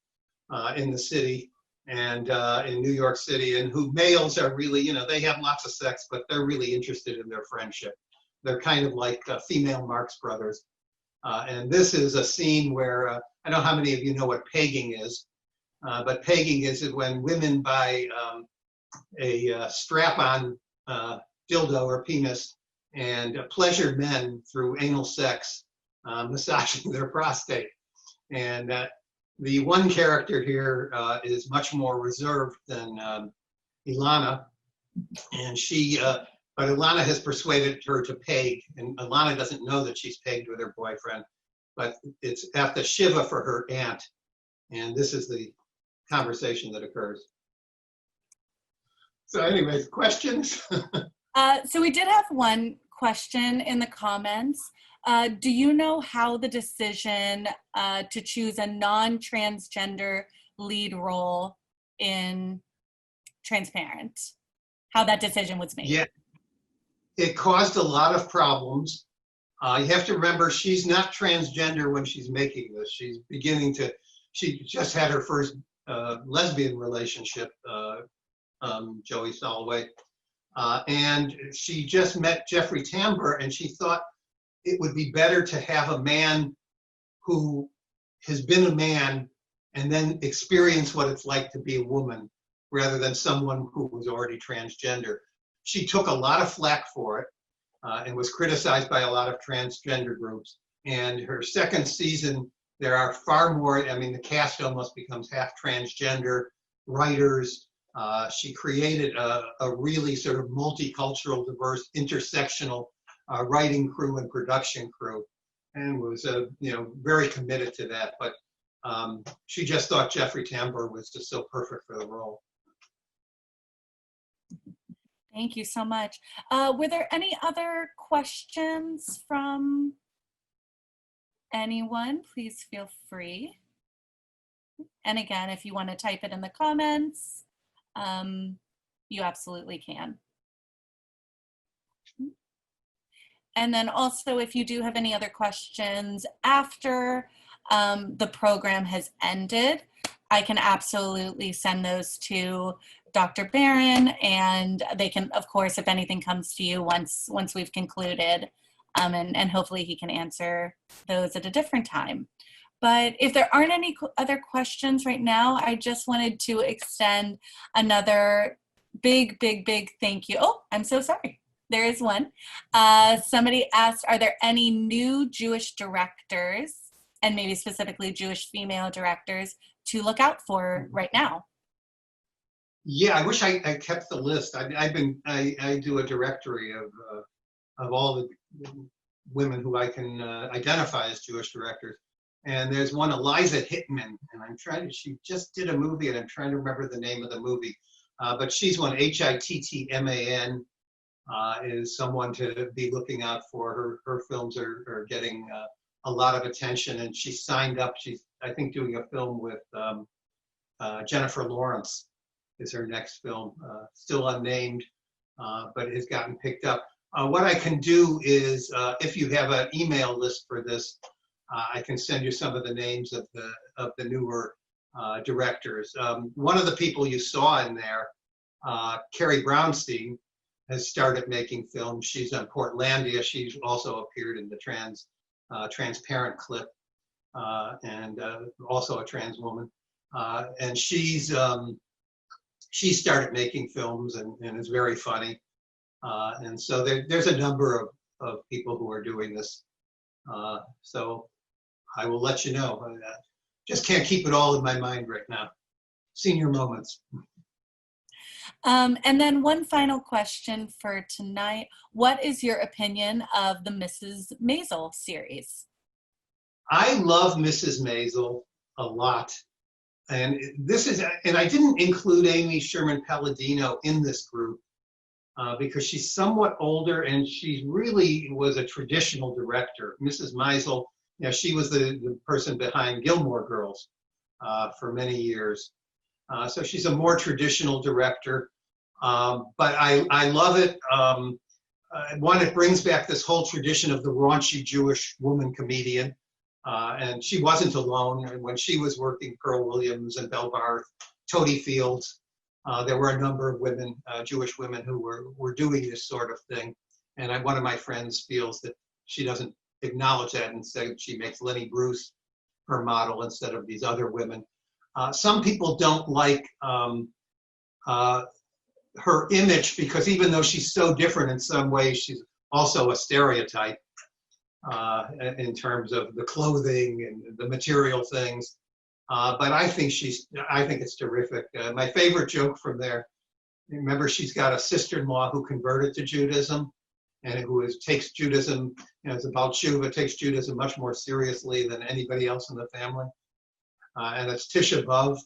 in the city and in New York City, and who males are really, you know, they have lots of sex, but they're really interested in their friendship. They're kind of like female Marx Brothers. And this is a scene where, I don't know how many of you know what pegging is, but pegging is when women buy a strap-on dildo or penis and pleasure men through anal sex, massaging their prostate. And the one character here is much more reserved than Ilana, and but Ilana has persuaded her to peg, and Ilana doesn't know that she's pegged with her boyfriend, but it's at the Shiva for her aunt, and this is the conversation that occurs. So anyways, questions? So we did have one question in the comments. Do you know how the decision to choose a non-transgender lead role in Transparent, how that decision was made? Yeah, it caused a lot of problems. You have to remember, she's not transgender when she's making this. She's beginning to, she just had her first lesbian relationship, Joey Soloway. And she just met Jeffrey Tambor, and she thought it would be better to have a man who has been a man and then experience what it's like to be a woman, rather than someone who was already transgender. She took a lot of flack for it and was criticized by a lot of transgender groups. And her second season, there are far more, I mean, the cast almost becomes half transgender writers. She created a really sort of multicultural, diverse, intersectional writing crew and production crew, and was very committed to that. But she just thought Jeffrey Tambor was just so perfect for the role. Thank you so much. Were there any other questions from anyone? Please feel free. And again, if you want to type it in the comments, you absolutely can. And then also, if you do have any other questions after the program has ended, I can absolutely send those to Dr. Barron, and they can, of course, if anything comes to you once we've concluded, and hopefully he can answer those at a different time. But if there aren't any other questions right now, I just wanted to extend another big, big, big thank you. Oh, I'm so sorry. There is one. Somebody asked, are there any new Jewish directors, and maybe specifically Jewish female directors, to look out for right now? Yeah, I wish I kept the list. I do a directory of all the women who I can identify as Jewish directors. And there's one, Eliza Hittman, and she just did a movie, and I'm trying to remember the name of the movie. But she's one, Hittman, is someone to be looking out for. Her films are getting a lot of attention, and she signed up. She's, I think, doing a film with Jennifer Lawrence is her next film, still unnamed, but has gotten picked up. What I can do is, if you have an email list for this, I can send you some of the names of the newer directors. One of the people you saw in there, Carrie Brownstein, has started making films. She's on Portlandia. She's also appeared in the Transparent clip, and also a trans woman. And she started making films and is very funny. And so there's a number of people who are doing this. So I will let you know. I just can't keep it all in my mind right now. Senior moments. And then one final question for tonight. What is your opinion of the Mrs. Maisel series? I love Mrs. Maisel a lot. And I didn't include Amy Sherman Palladino in this group because she's somewhat older and she really was a traditional director. Mrs. Maisel, she was the person behind Gilmore Girls for many years. So she's a more traditional director, but I love it. One, it brings back this whole tradition of the raunchy Jewish woman comedian. And she wasn't alone. And when she was working, Pearl Williams and Belle Barth, Toady Fields, there were a number of women, Jewish women, who were doing this sort of thing. And one of my friends feels that she doesn't acknowledge that and said she makes Lenny Bruce her model instead of these other women. Some people don't like her image because even though she's so different in some ways, she's also a stereotype. In terms of the clothing and the material things, but I think it's terrific. My favorite joke from there, remember, she's got a sister-in-law who converted to Judaism, and who takes Judaism, it's about Tshuva, takes Judaism much more seriously than anybody else in the family, and it's Tisha B'Av,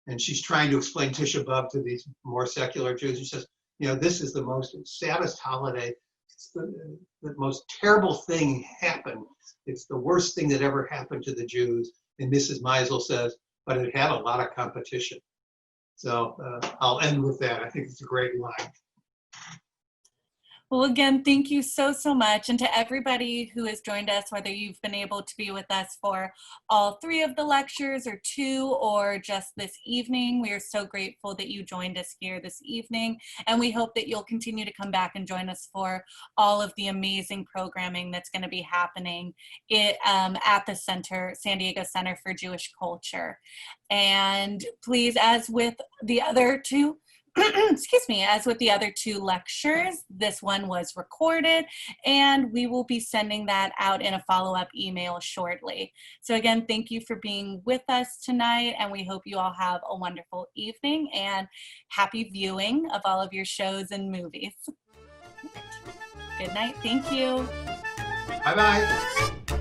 and she's trying to explain Tisha B'Av to these more secular Jews. She says, this is the most saddest holiday. The most terrible thing happened. It's the worst thing that ever happened to the Jews. And Mrs. Maisel says, but it had a lot of competition. So I'll end with that. I think it's a great line. Well, again, thank you so, so much. And to everybody who has joined us, whether you've been able to be with us for all 3 of the lectures or 2 or just this evening, we are so grateful that you joined us here this evening. And we hope that you'll continue to come back and join us for all of the amazing programming that's going to be happening at the center, San Diego Center for Jewish Culture. And please, as with the other 2, excuse me, as with the other 2 lectures, this one was recorded and we will be sending that out in a follow-up email shortly. So again, thank you for being with us tonight, and we hope you all have a wonderful evening and happy viewing of all of your shows and movies. Good night. Thank you. Bye-bye.